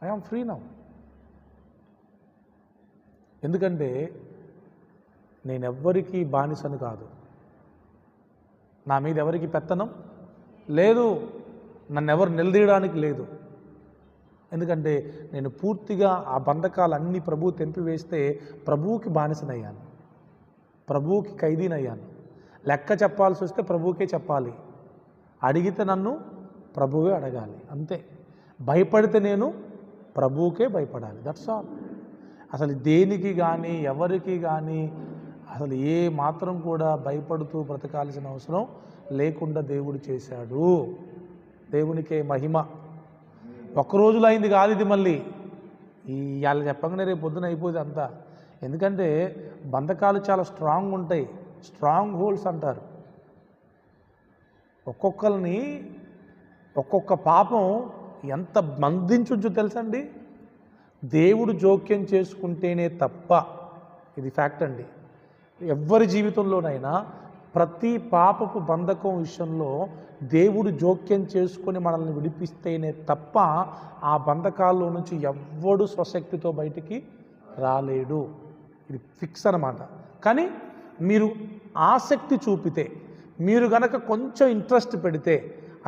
I am free now. ఎందుకంటే నేనెవ్వరికీ బానిసను కాదు. నా మీద ఎవరికి పెత్తనం లేదు. నన్ను ఎవరు నిలదీయడానికి లేదు. ఎందుకంటే నేను పూర్తిగా ఆ బంధకాలన్నీ ప్రభువు తెంపివేస్తే ప్రభువుకి బానిసనయ్యాను, ప్రభువుకి ఖైదీనయ్యాను. లెక్క చెప్పాల్సి వస్తే ప్రభువుకే చెప్పాలి, అడిగితే నన్ను ప్రభువే అడగాలి. అంతే. భయపడితే నేను ప్రభువుకే భయపడాలి. That's all. అసలు దేనికి కానీ ఎవరికి కానీ అసలు ఏ మాత్రం కూడా భయపడుతూ బ్రతకాల్సిన అవసరం లేకుండా దేవుడు చేశాడు. దేవునికే మహిమ. ఒక్కరోజులో అయింది కాదు ఇది. మళ్ళీ ఇవాళ చెప్పగానే రేపు పొద్దున అయిపోతుంది అంతా. ఎందుకంటే బంధకాలు చాలా స్ట్రాంగ్ ఉంటాయి, స్ట్రాంగ్ హోల్డ్స్ అంటారు. ఒక్కొక్కరిని ఒక్కొక్క పాపం ఎంత బంధించొచ్చు తెలుసండి. దేవుడు జోక్యం చేసుకుంటేనే తప్ప, ఇది ఫ్యాక్ట్ అండి. ఎవ్వరి జీవితంలోనైనా ప్రతి పాపపు బంధకం విషయంలో దేవుడు జోక్యం చేసుకొని మనల్ని విడిపిస్తేనే తప్ప ఆ బంధకాల్లో నుంచి ఎవ్వడు స్వశక్తితో బయటికి రాలేడు. ఇది ఫిక్స్ అన్నమాట. కానీ మీరు ఆసక్తి చూపితే, మీరు గనక కొంచెం ఇంట్రెస్ట్ పెడితే,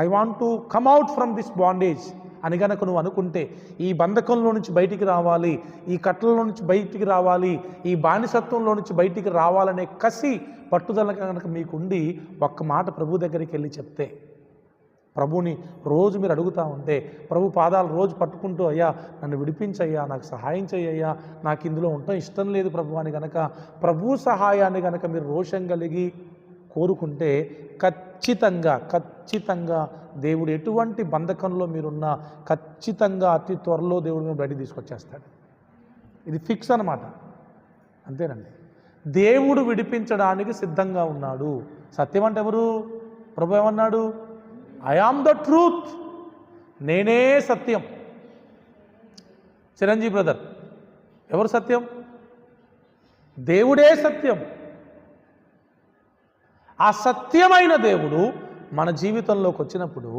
I want to come out from this bondage అని గనక నువ్వు అనుకుంటే, ఈ బంధకంలో నుంచి బయటికి రావాలి, ఈ కట్టలలో నుంచి బయటికి రావాలి, ఈ బానిసత్వంలో నుంచి బయటికి రావాలనే కసి పట్టుదల కనుక మీకుండి ఒక్క మాట ప్రభు దగ్గరికి వెళ్ళి చెప్తే, ప్రభుని రోజు మీరు అడుగుతూ ఉంటే, ప్రభు పాదాలు రోజు పట్టుకుంటూ, అయ్యా నన్ను విడిపించయ్యా, నాకు సహాయం చెయ్యయ్యా, నాకు ఇందులో ఉండటం ఇష్టం లేదు ప్రభు అని గనక ప్రభు సహాయాన్ని గనక మీరు రోషం కలిగి కోరుకుంటే ఖచ్చితంగా దేవుడు ఎటువంటి బంధకంలో మీరున్నా ఖచ్చితంగా అతి త్వరలో దేవుడు మేము బయటికి తీసుకొచ్చేస్తాడు. ఇది ఫిక్స్ అన్నమాట. అంతేనండి. దేవుడు విడిపించడానికి సిద్ధంగా ఉన్నాడు. సత్యం అంటే ఎవరు? ప్రభు ఏమన్నాడు? ఐ ఆమ్ ద ట్రూత్, నేనే సత్యం. చిరంజీవి బ్రదర్, ఎవరు సత్యం? దేవుడే సత్యం. ఆ సత్యమైన దేవుడు మన జీవితంలోకి వచ్చినప్పుడు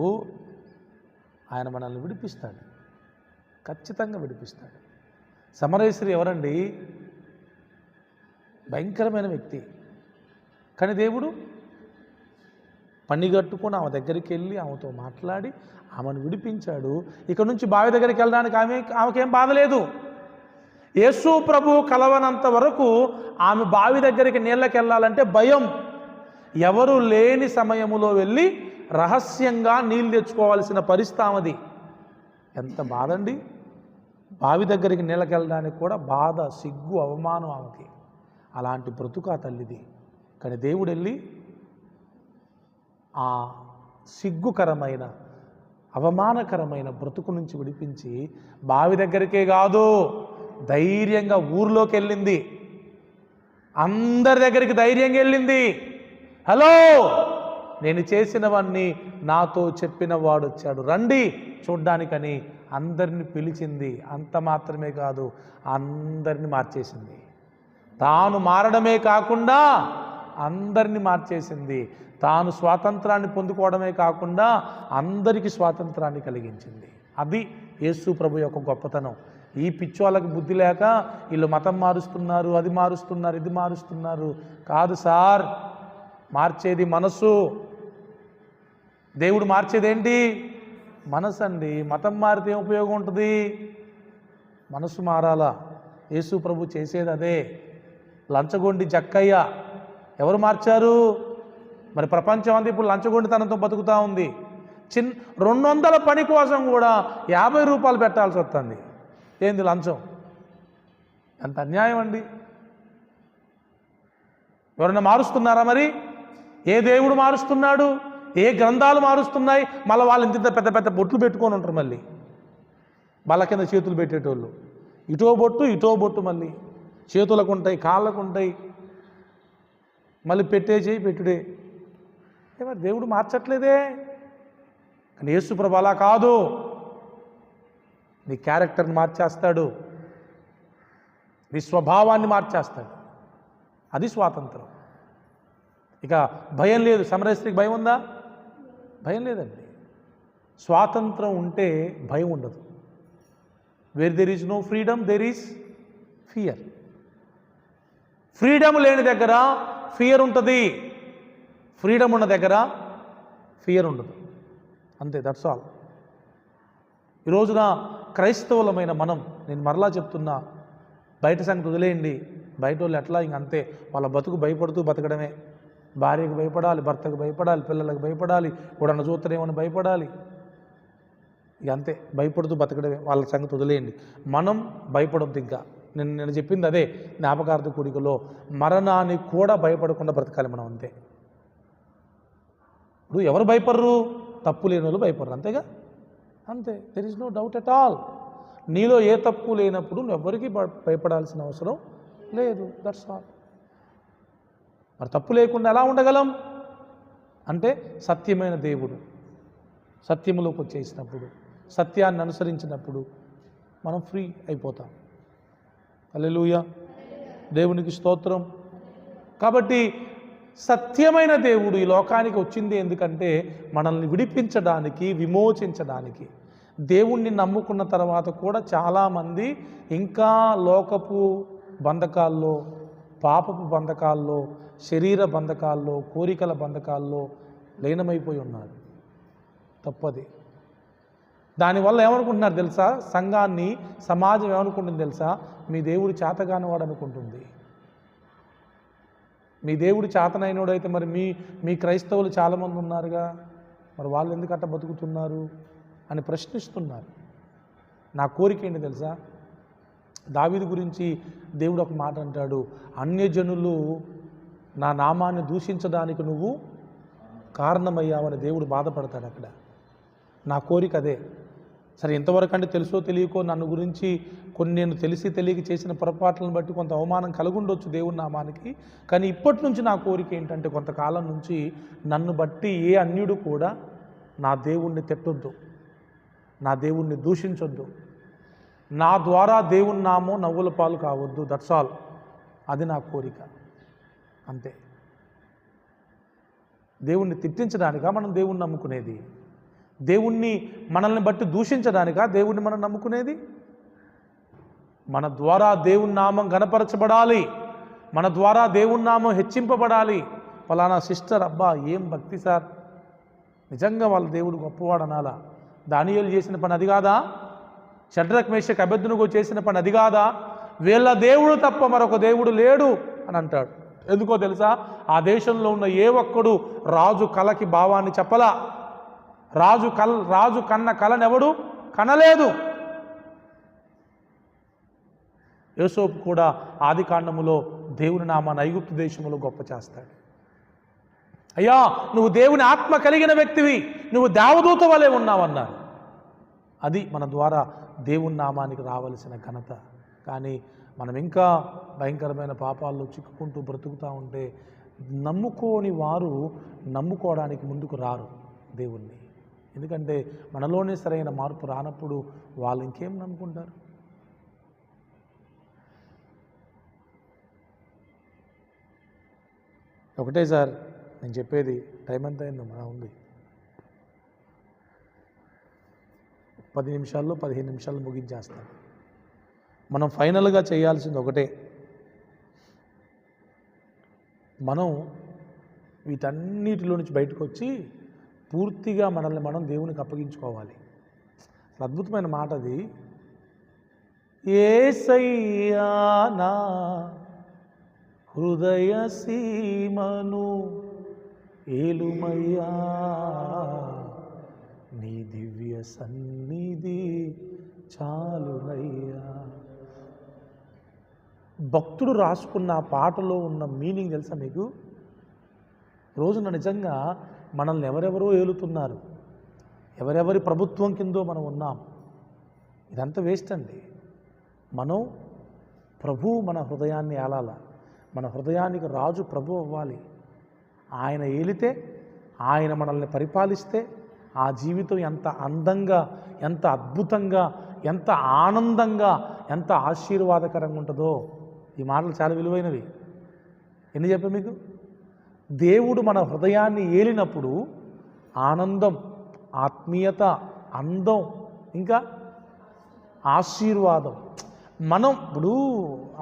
ఆయన మనల్ని విడిపిస్తాడు, ఖచ్చితంగా విడిపిస్తాడు. సమరేశ్వరి ఎవరండి? భయంకరమైన వ్యక్తి. కానీ దేవుడు పనిగట్టుకొని ఆమె దగ్గరికి వెళ్ళి ఆమెతో మాట్లాడి ఆమెను విడిపించాడు. ఇక నుంచి బావి దగ్గరికి వెళ్ళడానికి ఆమెకేం బాధ లేదు. యేసు ప్రభు కలవనంత వరకు ఆమె బావి దగ్గరికి నీళ్ళకి వెళ్ళాలంటే భయం. ఎవరు లేని సమయములో వెళ్ళి రహస్యంగా నీళ్ళు తెచ్చుకోవాల్సిన పరిస్థితి ఆమెది. ఎంత బాధండి! బావి దగ్గరికి నీళ్ళకి వెళ్ళడానికి కూడా బాధ, సిగ్గు, అవమానం ఆమెకి. అలాంటి బ్రతుకు ఆ తల్లిది. కానీ దేవుడు వెళ్ళి ఆ సిగ్గుకరమైన, అవమానకరమైన బ్రతుకు నుంచి విడిపించి బావి దగ్గరికే కాదు, ధైర్యంగా ఊర్లోకి వెళ్ళింది. అందరి దగ్గరికి ధైర్యంగా వెళ్ళింది. హలో, నేను చేసినవన్నీ నాతో చెప్పిన వాడు వచ్చాడు, రండి చూడ్డానికని అందరిని పిలిచింది. అంత మాత్రమే కాదు, అందరిని మార్చేసింది. తాను మారడమే కాకుండా అందరినీ మార్చేసింది. తాను స్వాతంత్రాన్ని పొందుకోవడమే కాకుండా అందరికీ స్వాతంత్రాన్ని కలిగించింది. అది యేసు ప్రభు యొక్క గొప్పతనం. ఈ పిచ్చోళ్ళకి బుద్ధి లేక వీళ్ళు మతం మారుస్తున్నారు, అది మారుస్తున్నారు, ఇది మారుస్తున్నారు. కాదు సార్, మార్చేది మనసు. దేవుడు మార్చేది ఏంటి? మనసు అండి. మతం మారితే ఏం ఉపయోగం ఉంటుంది? మనసు మారాలా. యేసు ప్రభు చేసేది అదే. లంచగొండి జక్కయ్య ఎవరు మార్చారు? మరి ప్రపంచం అంతా ఇప్పుడు లంచగొండితనంతో బతుకుతూ ఉంది. 200 పని కోసం కూడా 50 రూపాయలు పెట్టాల్సి వస్తుంది. ఏంది లంచం? ఎంత అన్యాయం అండి. ఎవరైనా మారుస్తున్నారా? మరి ఏ దేవుడు మారుస్తున్నాడు? ఏ గ్రంథాలు మారుస్తున్నాయి? మళ్ళీ వాళ్ళు ఇంత పెద్ద పెద్ద బొట్లు పెట్టుకొని ఉంటారు. మళ్ళీ వాళ్ళ కింద చేతులు పెట్టేటోళ్ళు. ఇటో బొట్టు మళ్ళీ చేతులకు ఉంటాయి, కాళ్ళకు ఉంటాయి. మళ్ళీ పెట్టే పెట్టుడే. మరి దేవుడు మార్చట్లేదే. కానీ యేసు ప్రభు అలా కాదు. నీ క్యారెక్టర్ని మార్చేస్తాడు, నీ స్వభావాన్ని మార్చేస్తాడు. అది స్వాతంత్రం. ఇక భయం లేదు. సమరస్త్రీకి భయం ఉందా? భయం లేదండి. స్వాతంత్రం ఉంటే భయం ఉండదు. Where there is no freedom there is fear. Freedom లేని దగ్గర ఫియర్ ఉంటుంది, ఫ్రీడమ్ ఉన్న దగ్గర ఫియర్ ఉండదు. అంతే, దట్స్ ఆల్. ఈ రోజున క్రైస్తవులమైన మనం, నేను మరలా చెప్తున్నా, బయట సంగతి వదిలేయండి. బయట వాళ్ళు ఎట్లా ఇంకంతే, వాళ్ళ బతుకు భయపడుతూ బతకడమే. భార్యకు భయపడాలి, భర్తకు భయపడాలి, పిల్లలకు భయపడాలి, ఎవడన్నా చూస్తేనేమని భయపడాలి. ఇక అంతే, భయపడుతూ బతకడమే. వాళ్ళ సంగతి వదిలేయండి. మనం భయపడొద్దు. ఇంకా నేను చెప్పింది అదే. జ్ఞాపకార్థ కూడికలో మరణానికి కూడా భయపడకుండా బ్రతకాలి మనం. అంతే. ఇప్పుడు ఎవరు భయపడరు? తప్పు లేని వాళ్ళు భయపడరు. అంతేగా, అంతే. There is no doubt at all. నీలో ఏ తప్పు లేనప్పుడు నువ్వు ఎవరికి భయపడాల్సిన అవసరం లేదు. That's all. మరి తప్పు లేకుండా ఎలా ఉండగలం అంటే, సత్యమైన దేవుడు సత్యములోకి వచ్చేసినప్పుడు, సత్యాన్ని అనుసరించినప్పుడు మనం ఫ్రీ అయిపోతాం. హల్లెలూయా, దేవునికి స్తోత్రం. కాబట్టి సత్యమైన దేవుడు ఈ లోకానికి వచ్చింది ఎందుకంటే మనల్ని విడిపించడానికి, విమోచించడానికి. దేవుణ్ణి నమ్ముకున్న తర్వాత కూడా చాలామంది ఇంకా లోకపు బంధకాల్లో, పాపపు బంధకాల్లో, శరీర బంధకాల్లో, కోరికల బంధకాల్లో లీనమైపోయి ఉన్నారు. తప్పది. దానివల్ల ఏమనుకుంటున్నారు తెలుసా? సంఘాన్ని, సమాజం ఏమనుకుంటుంది తెలుసా? మీ దేవుడు చేతగానివాడు అనుకుంటుంది. మీ దేవుడు చేతనైనోడైతే మరి మీ క్రైస్తవులు చాలామంది ఉన్నారుగా, మరి వాళ్ళు ఎందుకు అట్ట బతుకుతున్నారు అని ప్రశ్నిస్తున్నారు. నా కోరిక ఏంటి తెలుసా? దావీదు గురించి దేవుడు ఒక మాట అంటాడు, అన్యజనులు నా నామాన్ని దూషించడానికి నువ్వు కారణమయ్యావని దేవుడు బాధపడతాడు అక్కడ. నా కోరిక అదే. సరే, ఇంతవరకు అంటే తెలుసో తెలియకో నన్ను గురించి కొన్ని నేను తెలిసి తెలియక చేసిన పొరపాట్లను బట్టి కొంత అవమానం కలుగుండొచ్చు దేవుని నామానికి. కానీ ఇప్పటి నుంచి నా కోరిక ఏంటంటే, కొంతకాలం నుంచి నన్ను బట్టి ఏ అన్యుడు కూడా నా దేవుణ్ణి తిట్టొద్దు, నా దేవుణ్ణి దూషించొద్దు, నా ద్వారా దేవుని నామం నవ్వుల పాలు కావద్దు. That's all. అది నా కోరిక, అంతే. దేవుణ్ణి తిట్టించడానికా మనం దేవుణ్ణి నమ్ముకునేది? దేవుణ్ణి మనల్ని బట్టి దూషించడానికా దేవుణ్ణి మనం నమ్ముకునేది? మన ద్వారా దేవుని నామం గణపరచబడాలి, మన ద్వారా దేవుని నామం హెచ్చింపబడాలి. ఫలానా సిస్టర్, అబ్బా ఏం భక్తి సార్, నిజంగా వాళ్ళ దేవుడు గొప్పవాడు అనాలా? దానియేలు చేసిన పని అది కాదా? షడ్రక్ మేషక్ అబేద్నెగో చేసిన పని అది కాదా? వీళ్ళ దేవుడు తప్ప మరొక దేవుడు లేడు అని అంటాడు. ఎందుకో తెలుసా? ఆ దేశంలో ఉన్న ఏ ఒక్కడు రాజు కళకి భావాన్ని చెప్పలా. రాజు కన్న కళనెవడు కనలేదు. యోసేపు కూడా ఆది కాండములో దేవుని నామాన్ని ఐగుప్తు దేశంలో గొప్ప చేస్తాడు. అయ్యా, నువ్వు దేవుని ఆత్మ కలిగిన వ్యక్తివి, నువ్వు దేవదూత వలె ఉన్నావన్నారు. అది మన ద్వారా దేవుని నామానికి రావలసిన ఘనత. కానీ మనం ఇంకా భయంకరమైన పాపాల్లో చిక్కుకుంటూ బ్రతుకుతూ ఉంటే నమ్ముకోని వారు నమ్ముకోవడానికి ముందుకు రారు దేవుణ్ణి. ఎందుకంటే మనలోనే సరైన మార్పు రానప్పుడు వాళ్ళు ఇంకేం నమ్ముకుంటారు? ఒకటే సార్ నేను చెప్పేది, టైం ఎంత అయిందో మన ఉంది, 10 నిమిషాల్లో 15 నిమిషాలు ముగించేస్తాను. మనం ఫైనల్గా చేయాల్సింది ఒకటే, మనం వీటన్నిటిలో నుంచి బయటకు వచ్చి పూర్తిగా మనల్ని మనం దేవునికి అప్పగించుకోవాలి. అద్భుతమైన మాట అది. యేసయ్యా నా హృదయ సీమను ఏలుమయ్యా, నీ దివ్య సన్నిధి చాలునయ్యా. భక్తుడు రాసుకున్న పాటలో ఉన్న మీనింగ్ తెలుసా మీకు? రోజున నిజంగా మనల్ని ఎవరెవరో ఏలుతున్నారు, ఎవరెవరి ప్రభుత్వం కిందో మనం ఉన్నాం. ఇదంతా వేస్ట్ అండి. మనం ప్రభు మన హృదయాన్ని ఏలాల. మన హృదయానికి రాజు ప్రభు అవ్వాలి. ఆయన ఏలితే, ఆయన మనల్ని పరిపాలిస్తే ఆ జీవితం ఎంత అందంగా, ఎంత అద్భుతంగా, ఎంత ఆనందంగా, ఎంత ఆశీర్వాదకరంగా ఉంటుందో. ఈ మాటలు చాలా విలువైనవి. ఎన్ని చెప్పా మీకు? దేవుడు మన హృదయాన్ని ఏలినప్పుడు ఆనందం, ఆత్మీయత, అందం, ఇంకా ఆశీర్వాదం. మనం ఇప్పుడు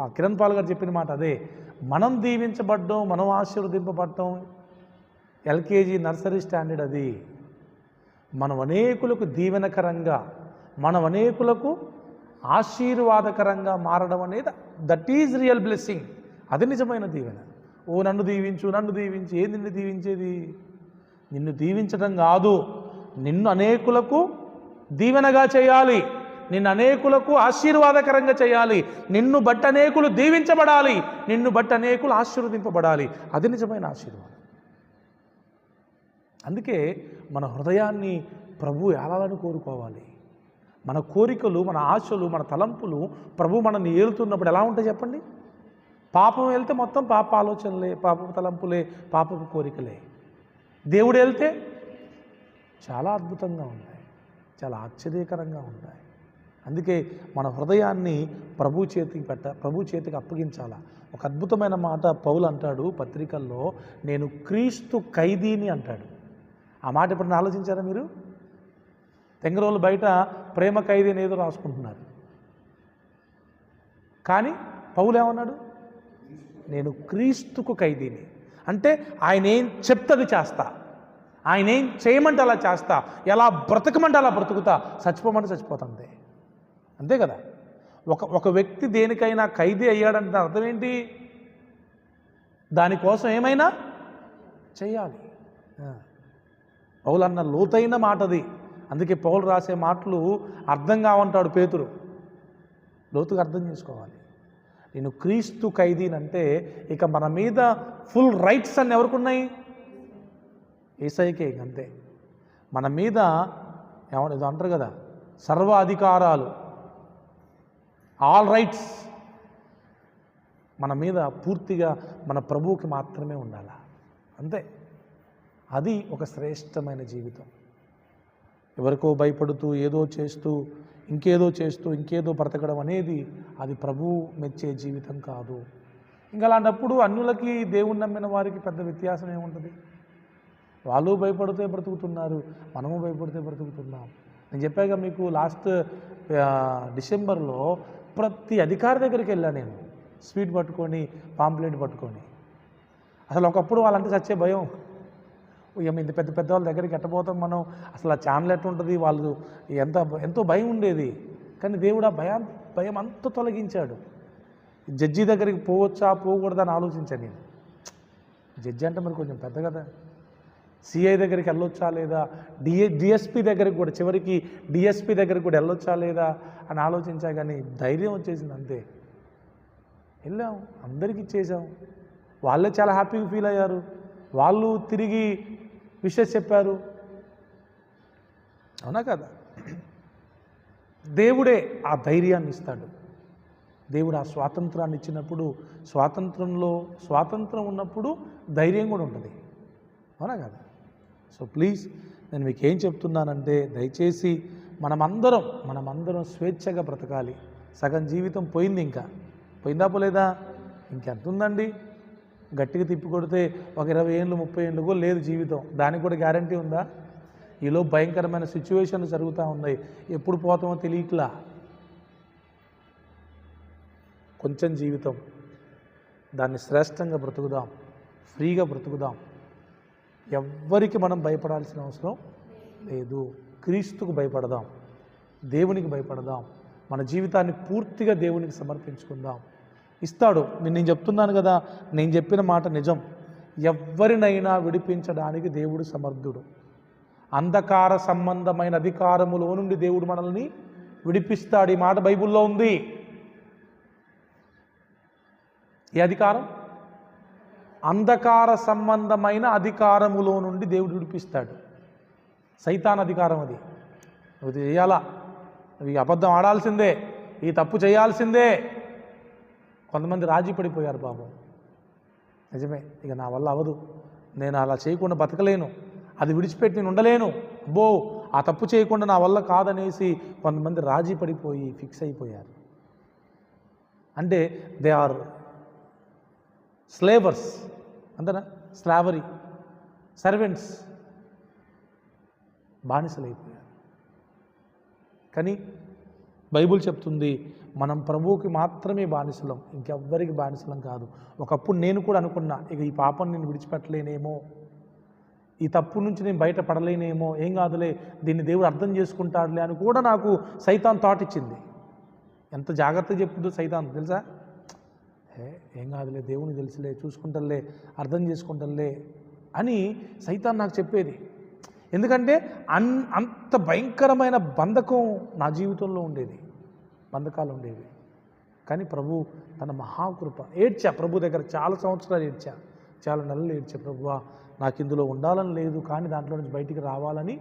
ఆ కిరణ్ పాల్ గారు చెప్పిన మాట అదే. మనం దీవించబడ్డం, మనం ఆశీర్వదింపబడటం ఎల్కేజీ నర్సరీ స్టాండర్డ్. అది మనం అనేకులకు దీవెనకరంగా, మనం అనేకులకు ఆశీర్వాదకరంగా మారడం అనేది దట్ ఈజ్ రియల్ బ్లెస్సింగ్. అది నిజమైన దీవెన. ఓ నన్ను దీవించు, నన్ను దీవించి. ఏది నిన్ను దీవించేది? నిన్ను దీవించడం కాదు, నిన్ను అనేకులకు దీవెనగా చేయాలి, నిన్ను అనేకులకు ఆశీర్వాదకరంగా చేయాలి, నిన్ను బట్టి అనేకులు దీవించబడాలి, నిన్ను బట్టి అనేకులు ఆశీర్వదింపబడాలి. అది నిజమైన ఆశీర్వాదం. అందుకే మన హృదయాన్ని ప్రభు ఏలాలని కోరుకోవాలి. మన కోరికలు, మన ఆశలు, మన తలంపులు ప్రభు మనల్ని ఏలుతున్నప్పుడు ఎలా ఉంటాయి చెప్పండి? పాపం వెళ్తే మొత్తం పాప ఆలోచనలే, పాపపు తలంపులే, పాపపు కోరికలే. దేవుడు వెళ్తే చాలా అద్భుతంగా ఉంటాయి, చాలా ఆశ్చర్యకరంగా ఉంటాయి. అందుకే మన హృదయాన్ని ప్రభు చేతికి అప్పగించాలా. ఒక అద్భుతమైన మాట పౌలు అంటాడు పత్రికల్లో, నేను క్రీస్తు ఖైదీని అంటాడు. ఆ మాట ఎప్పుడైనా ఆలోచించారా మీరు? తెంగరోళ్ళు బయట ప్రేమ ఖైదీ అని ఏదో రాసుకుంటున్నారు, కానీ పౌలు ఏమన్నాడు? నేను క్రీస్తుకు ఖైదీని. అంటే ఆయన ఏం చెప్తే అది చేస్తా, ఆయన ఏం చేయమంటే అలా చేస్తా, ఎలా బ్రతకమంటే అలా బ్రతుకుతా, చచ్చిపోమంటే చచ్చిపోతుంది. అంతే కదా. ఒక వ్యక్తి దేనికైనా ఖైదీ అయ్యాడంటే అర్థం ఏంటి? దానికోసం ఏమైనా చెయ్యాలి. పౌలు అన్న లోతైన మాటది. అందుకే పౌలు రాసే మాటలు అర్థం కావంటాడు పేతురు. లోతుగా అర్థం చేసుకోవాలి. నేను క్రీస్తు ఖైదీనంటే ఇక మన మీద ఫుల్ రైట్స్ అన్నీ ఎవరికి ఉన్నాయి? యేసయ్యకే. అంతే. మన మీద ఏదో అంటారు కదా, సర్వ అధికారాలు, ఆల్ రైట్స్ మన మీద పూర్తిగా మన ప్రభువుకి మాత్రమే ఉండాలి. అంతే. అది ఒక శ్రేష్టమైన జీవితం. ఎవరికో భయపడుతూ ఏదో చేస్తూ ఇంకేదో బ్రతకడం అనేది అది ప్రభువు మెచ్చే జీవితం కాదు. ఇంకా అలాంటప్పుడు అన్యులకి దేవుణ్ణి నమ్మిన వారికి పెద్ద వ్యత్యాసం ఏముంటుంది? వాళ్ళు భయపడితే బ్రతుకుతున్నారు, మనము భయపడితే బ్రతుకుతున్నాం. నేను చెప్పాక మీకు లాస్ట్ డిసెంబర్లో ప్రతి అధికారి దగ్గరికి వెళ్ళా నేను, స్వీట్ పట్టుకొని పాంప్లెట్ పట్టుకొని. అసలు ఒకప్పుడు వాళ్ళంటే చచ్చే భయం. ఇంత పెద్ద వాళ్ళ దగ్గరికి ఎట్టబోతాం మనం, అసలు ఆ ఛానల్ ఎట్టుంటుంది, వాళ్ళు ఎంతో భయం ఉండేది. కానీ దేవుడు ఆ భయం అంతా తొలగించాడు. జడ్జి దగ్గరికి పోవచ్చా పోకూడదా అని ఆలోచించాను నేను. జడ్జి అంటే మరి కొంచెం పెద్ద కదా, సిఐ దగ్గరికి వెళ్ళొచ్చా లేదా, డిఎస్పీ దగ్గరికి కూడా, చివరికి డిఎస్పీ దగ్గరికి కూడా వెళ్ళొచ్చా లేదా అని ఆలోచించా. కానీ ధైర్యం వచ్చేసింది. అంతే, వెళ్ళాం, అందరికీ ఇచ్చేసాం. వాళ్ళే చాలా హ్యాపీగా ఫీల్ అయ్యారు. వాళ్ళు తిరిగి విషెస్ చెప్పారు. అవునా కదా? దేవుడే ఆ ధైర్యాన్ని ఇస్తాడు. దేవుడు ఆ స్వాతంత్రాన్ని ఇచ్చినప్పుడు, స్వాతంత్రం ఉన్నప్పుడు ధైర్యం కూడా ఉంటుంది. అవునా కదా? సో ప్లీజ్, నేను మీకు ఏం చెప్తున్నానంటే, దయచేసి మనమందరం స్వేచ్ఛగా బ్రతకాలి. సగం జీవితం పోయింది, ఇంకా పోయిందా పోలేదా? ఇంకెంత ఉందండి? గట్టిగా తిప్పి కొడితే ఒక 20 ఏళ్ళు 30 ఏళ్ళు కూడా లేదు జీవితం. దానికి కూడా గ్యారంటీ ఉందా? ఈలో భయంకరమైన సిచ్యువేషన్లు జరుగుతూ ఉన్నాయి. ఎప్పుడు పోతామో తెలియట్లా. కొంచెం జీవితం, దాన్ని శ్రేష్టంగా బ్రతుకుదాం, ఫ్రీగా బ్రతుకుదాం. ఎవ్వరికి మనం భయపడాల్సిన అవసరం లేదు. క్రీస్తుకు భయపడదాం, దేవునికి భయపడదాం, మన జీవితాన్ని పూర్తిగా దేవునికి సమర్పించుకుందాం. ఇస్తాడు. నేను చెప్తున్నాను కదా, నేను చెప్పిన మాట నిజం. ఎవ్వరినైనా విడిపించడానికి దేవుడు సమర్థుడు. అంధకార సంబంధమైన అధికారములో నుండి దేవుడు మనల్ని విడిపిస్తాడు. ఈ మాట బైబిల్లో ఉంది. ఈ అధికారం అంధకార సంబంధమైన అధికారములో నుండి దేవుడు విడిపిస్తాడు. సైతాన్ అధికారం అది. నువ్వు చేయాలా, నువ్వు ఈ అబద్ధం ఆడాల్సిందే, ఈ తప్పు చేయాల్సిందే. కొంతమంది రాజీ పడిపోయారు పాపం. నిజమే, ఇక నా వల్ల అవ్వదు, నేను అలా చేయకుండా బతకలేను, అది విడిచిపెట్టి నేను ఉండలేను, అబ్బో ఆ తప్పు చేయకుండా నా వల్ల కాదనేసి కొంతమంది రాజీ పడిపోయి ఫిక్స్ అయిపోయారు. అంటే దే ఆర్ స్లేవర్స్, అంతేనా? స్లావరీ, సర్వెంట్స్, బానిసలైపోయారు. కానీ బైబుల్ చెప్తుంది, మనం ప్రభువుకి మాత్రమే బానిసలం, ఇంకెవ్వరికి బానిసలం కాదు. ఒకప్పుడు నేను కూడా అనుకున్నా, ఇక ఈ పాపం నేను విడిచిపెట్టలేనేమో, ఈ తప్పు నుంచి నేను బయటపడలేనేమో, ఏం కాదులే, దీన్ని దేవుడు అర్థం చేసుకుంటాడులే అని కూడా నాకు సైతాన్ థాట్ ఇచ్చింది. ఎంత జాగ్రత్తగా చెప్తుందో సైతాన్ తెలుసా? ఏం కాదులే, దేవుని తెలుసులే, చూసుకుంటలే, అర్థం చేసుకుంటలే అని సైతాన్ నాకు చెప్పేది. ఎందుకంటే అంత భయంకరమైన బంధకం నా జీవితంలో ఉండేది, బంధకాలు ఉండేవి. కానీ ప్రభు తన మహాకృప, ఏడ్చా ప్రభు దగ్గర, చాలా సంవత్సరాలు ఏడ్చా, చాలా నెలలు ఏడ్చా. ప్రభువా, నాకు ఇందులో ఉండాలని లేదు, కానీ దాంట్లో నుంచి బయటికి రావాలని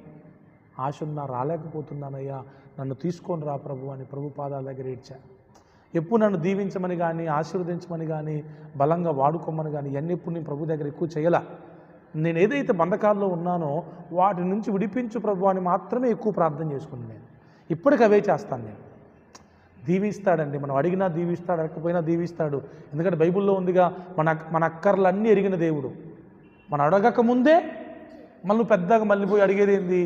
ఆశ ఉన్నా, రాలేకపోతున్నానయ్యా, నన్ను తీసుకొని రా ప్రభు అని ప్రభు పాదాల దగ్గర ఏడ్చా. ఎప్పుడు నన్ను దీవించమని కానీ, ఆశీర్వదించమని కానీ, బలంగా వాడుకోమని కానీ ఇవన్నీ ఎప్పుడు నేను ప్రభు దగ్గర ఎక్కువ చేయాల. నేను ఏదైతే బంధకాల్లో ఉన్నానో వాటి నుంచి విడిపించు ప్రభు అని మాత్రమే ఎక్కువ ప్రార్థన చేసుకున్నాను. నేను ఇప్పటికి అవే చేస్తాను. నేను దీవిస్తాడండి. మనం అడిగినా దీవిస్తాడు, అడగకపోయినా దీవిస్తాడు. ఎందుకంటే బైబిల్లో ఉందిగా, మన అక్కర్లన్నీ ఎరిగిన దేవుడు. మనం అడగక ముందే మళ్ళీ పెద్దగా మళ్ళీ పోయి అడిగేది ఏంది?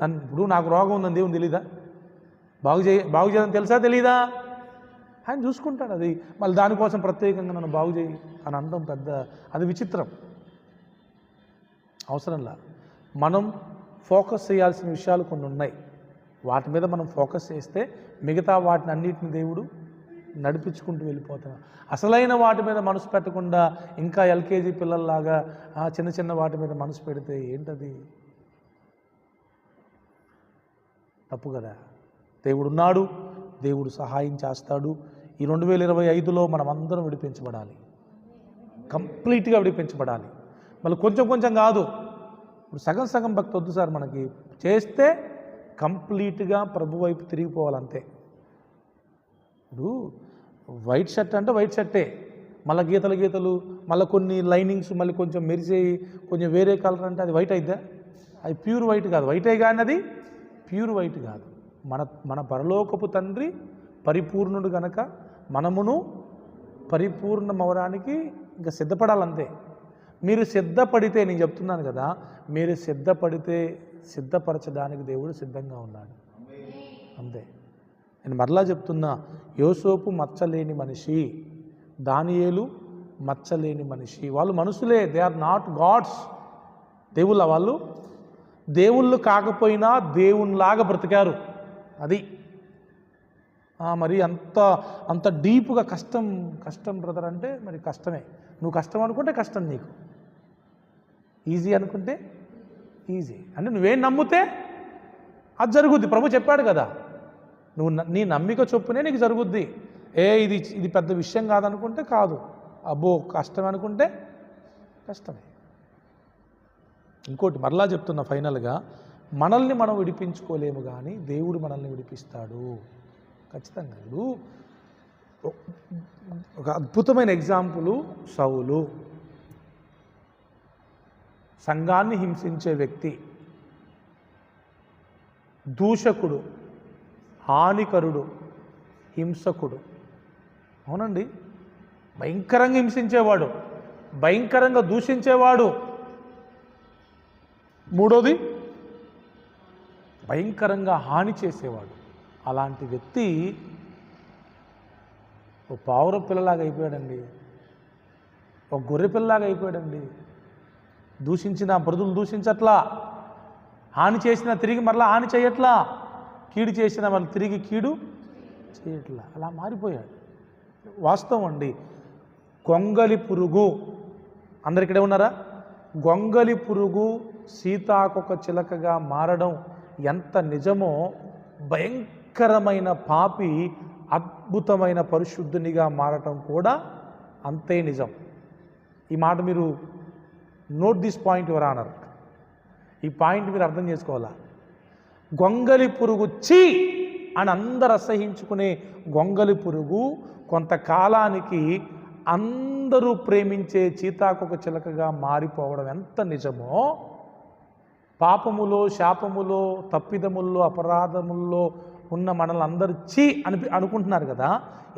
ఇప్పుడు నాకు రోగం ఉందని దేవుని తెలీదా? బాగు చేయదని తెలుసా తెలీదా? ఆయన చూసుకుంటాడు. అది మళ్ళీ దానికోసం ప్రత్యేకంగా నన్ను బాగు చేయి అని అనడం పెద్ద అది విచిత్రం. అవసరంలా. మనం ఫోకస్ చేయాల్సిన విషయాలు కొన్ని ఉన్నాయి. వాటి మీద మనం ఫోకస్ చేస్తే మిగతా వాటిని అన్నిటిని దేవుడు నడిపించుకుంటూ వెళ్ళిపోతాడు. అసలైన వాటి మీద మనసు పెట్టకుండా ఇంకా ఎల్కేజీ పిల్లల్లాగా చిన్న చిన్న వాటి మీద మనసు పెడితే ఏంటది? తప్పు కదా. దేవుడు ఉన్నాడు, దేవుడు సహాయం చేస్తాడు. ఈ 2025లో మనం అందరం విడిపించబడాలి, కంప్లీట్గా విడిపించబడాలి. మళ్ళీ కొంచెం కొంచెం కాదు. ఇప్పుడు సగం సగం భక్తి వద్దు సార్. మనకి చేస్తే కంప్లీట్గా ప్రభు వైపు తిరిగిపోవాలంతే. ఇప్పుడు వైట్ షర్ట్ అంటే వైట్ షర్టే, మళ్ళీ గీతలు మళ్ళీ కొన్ని లైనింగ్స్ మళ్ళీ కొంచెం మెరిసేయి, కొంచెం వేరే కలర్ అంటే అది వైట్ అయిద్దా? అది ప్యూర్ వైట్ కాదు. వైటే కానీ అది ప్యూర్ వైట్ కాదు. మన పరలోకపు తండ్రి పరిపూర్ణుడు గనక మనమును పరిపూర్ణమవడానికి ఇంకా సిద్ధపడాలంతే. మీరు సిద్ధపడితే, నేను చెప్తున్నాను కదా, మీరు సిద్ధపడితే సిద్ధపరచడానికి దేవుడు సిద్ధంగా ఉన్నాడు అంతే. నేను మరలా చెప్తున్నా, యోసేపు మచ్చలేని మనిషి, దానియేలు మచ్చలేని మనిషి. వాళ్ళు మనుషులే, దే ఆర్ నాట్ గాడ్స్. దేవుళ్ళ వాళ్ళు దేవుళ్ళు కాకపోయినా దేవునిలాగా బ్రతికారు. అది మరి అంత డీప్గా కష్టం బ్రదర్ అంటే మరి కష్టమే. నువ్వు కష్టం అనుకుంటే కష్టం, నీకు ఈజీ అనుకుంటే ఈజీ. అంటే నువ్వేం నమ్మితే అది జరుగుద్ది. ప్రభు చెప్పాడు కదా, నీ నమ్మిక చొప్పునే నీకు జరుగుద్ది. ఇది పెద్ద విషయం కాదనుకుంటే కాదు, అబ్బో కష్టం అనుకుంటే కష్టమే. ఇంకోటి మరలా చెప్తున్నా ఫైనల్గా, మనల్ని మనం విడిపించుకోలేము కానీ దేవుడు మనల్ని విడిపిస్తాడు ఖచ్చితంగా. ఇప్పుడు ఒక అద్భుతమైన ఎగ్జాంపుల్ సౌలు. సంఘాన్ని హింసించే వ్యక్తి, దూషకుడు, హానికరుడు, హింసకుడు. అవునండి, భయంకరంగా హింసించేవాడు, భయంకరంగా దూషించేవాడు. మూడోది భయంకరంగా హాని చేసేవాడు. అలాంటి వ్యక్తి ఒక పావుర పిల్లలాగా అయిపోయాడండి, ఒక గొర్రె పిల్లలాగా అయిపోయాడండి. దూషించిన బ్రతులు దూషించట్లా, హాని చేసిన తిరిగి మరలా హాని చేయట్లా, కీడు చేసిన మళ్ళీ తిరిగి కీడు చేయట్లా, అలా మారిపోయాడు. వాస్తవం అండి. గొంగలి పురుగు, అందరు ఇక్కడే ఉన్నారా? గొంగలి పురుగు సీతాకొక చిలకగా మారడం ఎంత నిజమో, భయంకరమైన పాపి అద్భుతమైన పరిశుద్ధునిగా మారటం కూడా అంతే నిజం. ఈ మాట మీరు note this point your honour. ఈ పాయింట్ మీరు అర్థం చేసుకోవాలా. గొంగలి పురుగు ఛీ అని అందరు అసహించుకునే గొంగలి పురుగు కొంతకాలానికి అందరూ ప్రేమించే చీతాకొక చిలకగా మారిపోవడం ఎంత నిజమో, పాపములో, శాపములో, తప్పిదముల్లో, అపరాధముల్లో ఉన్న మనల్ని అందరూ ఛీ అనుకుంటున్నారు కదా,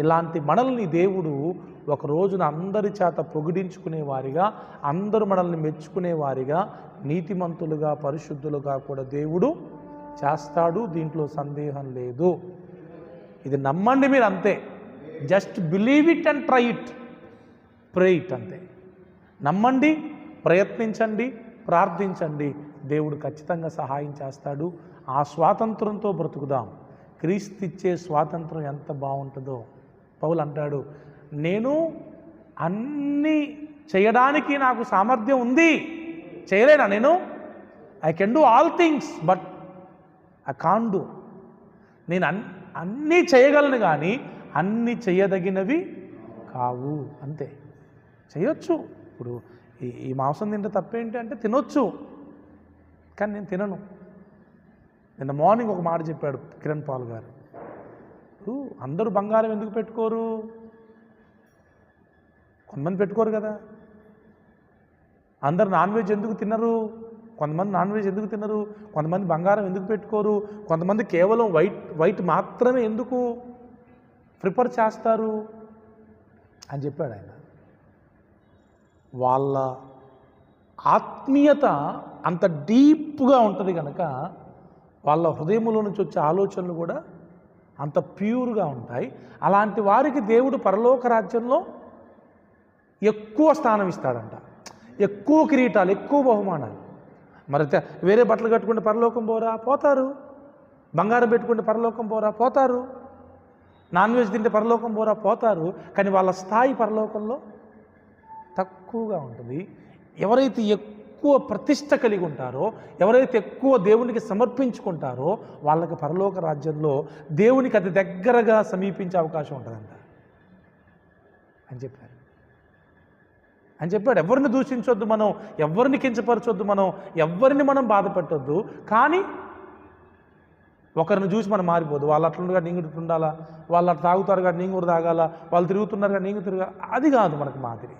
ఇలాంటి మనల్ని దేవుడు ఒక రోజున అందరి చేత పొగిడించుకునేవారిగా, అందరూ మనల్ని మెచ్చుకునేవారిగా, నీతిమంతులుగా, పరిశుద్ధులుగా కూడా దేవుడు చేస్తాడు. దీంట్లో సందేహం లేదు. ఇది నమ్మండి మీరు అంతే. Just believe it and try it, pray it అంతే. నమ్మండి, ప్రయత్నించండి, ప్రార్థించండి. దేవుడు ఖచ్చితంగా సహాయం చేస్తాడు. ఆ స్వాతంత్రంతో బ్రతుకుదాం. క్రీస్తు ఇచ్చే స్వాతంత్రం ఎంత బాగుంటుందో. పౌలు అంటాడు, నేను అన్నీ చేయడానికి నాకు సామర్థ్యం ఉంది, చేయలేనా నేను? I can do all things but I can't do. నేను అన్నీ చేయగలను కానీ అన్నీ చేయదగినవి కావు అంతే. చేయొచ్చు. ఇప్పుడు ఈ మాంసం తింటే తప్పేంటి అంటే తినొచ్చు, కానీ నేను తినను. నిన్న మార్నింగ్ ఒక మాట చెప్పాడు కిరణ్ పాల్ గారు. అందరూ బంగారం ఎందుకు పెట్టుకోరు? కొంతమంది పెట్టుకోరు కదా. అందరు నాన్ వెజ్ ఎందుకు తినరు? కొంతమంది నాన్ వెజ్ ఎందుకు తినరు? కొంతమంది బంగారం ఎందుకు పెట్టుకోరు? కొంతమంది కేవలం వైట్ మాత్రమే ఎందుకు? ప్రిపేర్ చేస్తారు అని చెప్పాడు ఆయన. వాళ్ళ ఆత్మీయత అంత డీప్గా ఉంటుంది కనుక వాళ్ళ హృదయంలో నుంచి వచ్చే ఆలోచనలు కూడా అంత ప్యూర్గా ఉంటాయి. అలాంటి వారికి దేవుడు పరలోక రాజ్యంలో ఎక్కువ స్థానం ఇస్తాడంట, ఎక్కువ కిరీటాలు, ఎక్కువ బహుమానాలు. మరి వేరే బట్టలు కట్టుకుంటే పరలోకం పోరా, పోతారు. బంగారం పెట్టుకుంటే పరలోకం పోరా, పోతారు. నాన్ వెజ్ తింటే పరలోకం పోరా, పోతారు. కానీ వాళ్ళ స్థాయి పరలోకంలో తక్కువగా ఉంటుంది. ఎవరైతే ఎక్కువ ప్రతిష్ట కలిగి ఉంటారో, ఎవరైతే ఎక్కువ దేవునికి సమర్పించుకుంటారో వాళ్ళకి పరలోక రాజ్యంలో దేవునికి అతి దగ్గరగా సమీపించే అవకాశం ఉంటుందంట అని చెప్పాడు. ఎవరిని దూషించొద్దు మనం, ఎవరిని కించపరచొద్దు మనం, ఎవరిని మనం బాధ పెట్టొద్దు. కానీ ఒకరిని చూసి మనం మారిపోదు. వాళ్ళు అట్లుండగా నేను కూడా ఉండాలా, వాళ్ళు అట్లా తాగుతారు కానీ నేను కూడా తాగాల, వాళ్ళు తిరుగుతున్నారు కానీ నేను తిరగాలి, అది కాదు మనకు మాదిరి.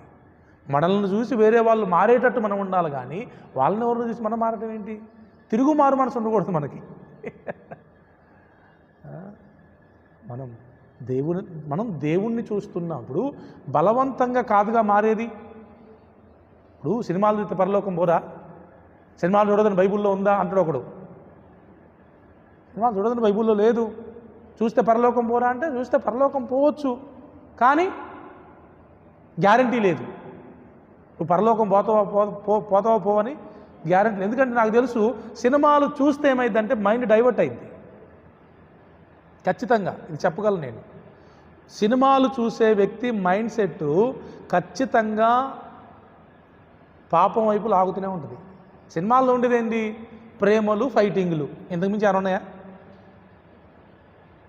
మనల్ని చూసి వేరే వాళ్ళు మారేటట్టు మనం ఉండాలి, కానీ వాళ్ళని ఎవరిని చూసి మనం మారటం ఏంటి? తిరుగు మారు మనసు ఉండకూడదు మనకి. మనం దేవుణ్ణి చూస్తున్నప్పుడు బలవంతంగా కాదుగా మారేది. ఇప్పుడు సినిమాలు చూస్తే పరలోకం పోరా, సినిమాలు చూడదని బైబిల్లో ఉందా అంటాడు ఒకడు. సినిమాలు చూడదని బైబిల్లో లేదు. చూస్తే పరలోకం పోరా అంటే చూస్తే పరలోకం పోవచ్చు, కానీ గ్యారంటీ లేదు. నువ్వు పరలోకం పోతావా పోవని గ్యారంటీ. ఎందుకంటే నాకు తెలుసు సినిమాలు చూస్తే ఏమైందంటే మైండ్ డైవర్ట్ అయింది. ఖచ్చితంగా ఇది చెప్పగలను నేను. సినిమాలు చూసే వ్యక్తి మైండ్ సెట్ ఖచ్చితంగా పాపం వైపు లాగుతూనే ఉంటుంది. సినిమాల్లో ఉండేది ఏంటి? ప్రేమలు, ఫైటింగ్లు. ఇంతకుమించి ఏమైనా ఉన్నాయా?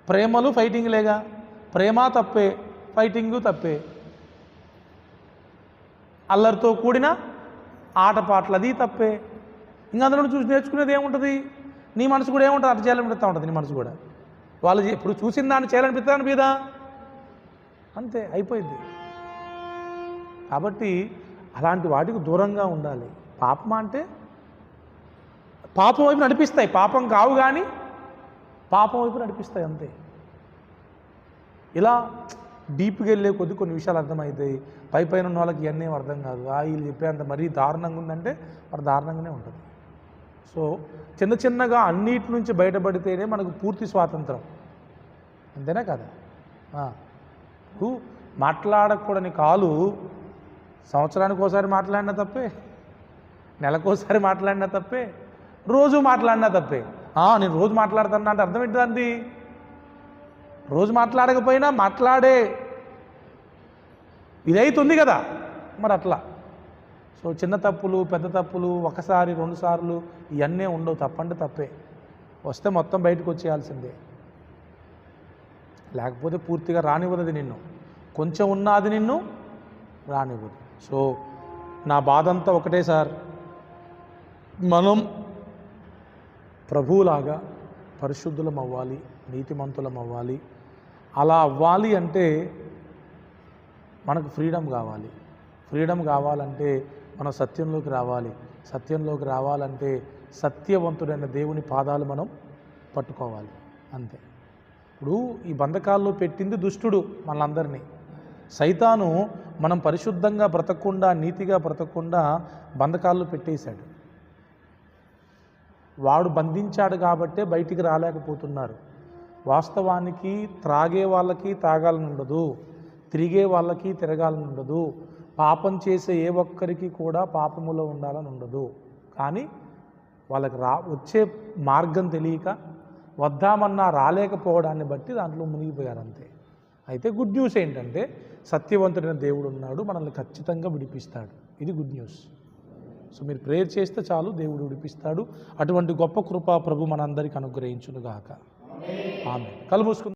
ప్రేమలు ఫైటింగ్లేగా. ప్రేమ తప్పే, ఫైటింగు తప్పే. అల్లరితో కూడిన ఆటపాటలు అది తప్పే. ఇంకా అందులో చూసి నేర్చుకునేది ఏముంటుంది? నీ మనసు కూడా ఏముంటుంది? అటు చేయాలనిపిస్తూ ఉంటుంది నీ మనసు కూడా. వాళ్ళు ఇప్పుడు చూసిన దాన్ని చేయాలనిపిస్తాను మీద అంతే అయిపోయింది. కాబట్టి అలాంటి వాటికి దూరంగా ఉండాలి. పాపం అంటే పాపం వైపు నడిపిస్తాయి, పాపం కావు కానీ పాపం వైపు నడిపిస్తాయి అంతే. ఇలా డీప్గా వెళ్ళే కొద్ది కొన్ని విషయాలు అర్థమవుతాయి. పైన ఉన్న వాళ్ళకి ఇవన్నీ అర్థం కాదు. వీళ్ళు చెప్పేంత మరీ దారుణంగా ఉందంటే మరి దారుణంగానే ఉంటుంది. సో చిన్నగా అన్నిటి నుంచి బయటపడితేనే మనకు పూర్తి స్వాతంత్రం. అంతేనా కదా? ఇప్పుడు మాట్లాడకూడని కాలు సంవత్సరానికి ఒకసారి మాట్లాడినా తప్పే, నెలకోసారి మాట్లాడినా తప్పే, రోజు మాట్లాడినా తప్పే. నేను రోజు మాట్లాడుతున్నా అంటే అర్థం ఏంటి దాన్ని? రోజు మాట్లాడకపోయినా మాట్లాడే ఇదైతుంది కదా మరి అట్లా. సో చిన్న తప్పులు, పెద్ద తప్పులు, ఒకసారి 2 సార్లు ఇవన్నీ ఉండవు. తప్పంటే తప్పే, వస్తే మొత్తం బయటకు వచ్చేయాల్సిందే. లేకపోతే పూర్తిగా రానివ్వదు నిన్ను, కొంచెం ఉన్నది నిన్ను రానివ్వదు. సో నా బాధ అంతా ఒకటే సార్, మనం ప్రభువులాగా పరిశుద్ధులం అవ్వాలి, నీతిమంతులం అవ్వాలి. అలా అవ్వాలి అంటే మనకు ఫ్రీడమ్ కావాలి. ఫ్రీడమ్ కావాలంటే మనం సత్యంలోకి రావాలి. సత్యంలోకి రావాలంటే సత్యవంతుడైన దేవుని పాదాలు మనం పట్టుకోవాలి అంతే. ఇప్పుడు ఈ బంధకాల్లో పెట్టింది దుష్టుడు మనందరినీ. సైతాను మనం పరిశుద్ధంగా బ్రతకకుండా, నీతిగా బ్రతకకుండా బంధకాల్లో పెట్టేశాడు. వాడు బంధించాడు కాబట్టే బయటికి రాలేకపోతున్నారు. వాస్తవానికి త్రాగే వాళ్ళకి తాగాలని ఉండదు, తిరిగే వాళ్ళకి తిరగాలని ఉండదు, పాపం చేసే ఏ ఒక్కరికి కూడా పాపములో ఉండాలని ఉండదు. కానీ వాళ్ళకి వచ్చే మార్గం తెలియక వద్దామన్నా రాలేకపోవడాన్ని బట్టి దాంట్లో మునిగిపోయారు అంతే. అయితే గుడ్ న్యూస్ ఏంటంటే సత్యవంతుడైన దేవుడు ఉన్నాడు, మనల్ని ఖచ్చితంగా విడిపిస్తాడు. ఇది గుడ్ న్యూస్. సో మీరు ప్రేయర్ చేస్తే చాలు, దేవుడు విడిపిస్తాడు. అటువంటి గొప్ప కృప ప్రభు మనందరికీ అనుగ్రహించునుగాక. ఆమేన్. కళ్ళు మూసుకుందాం.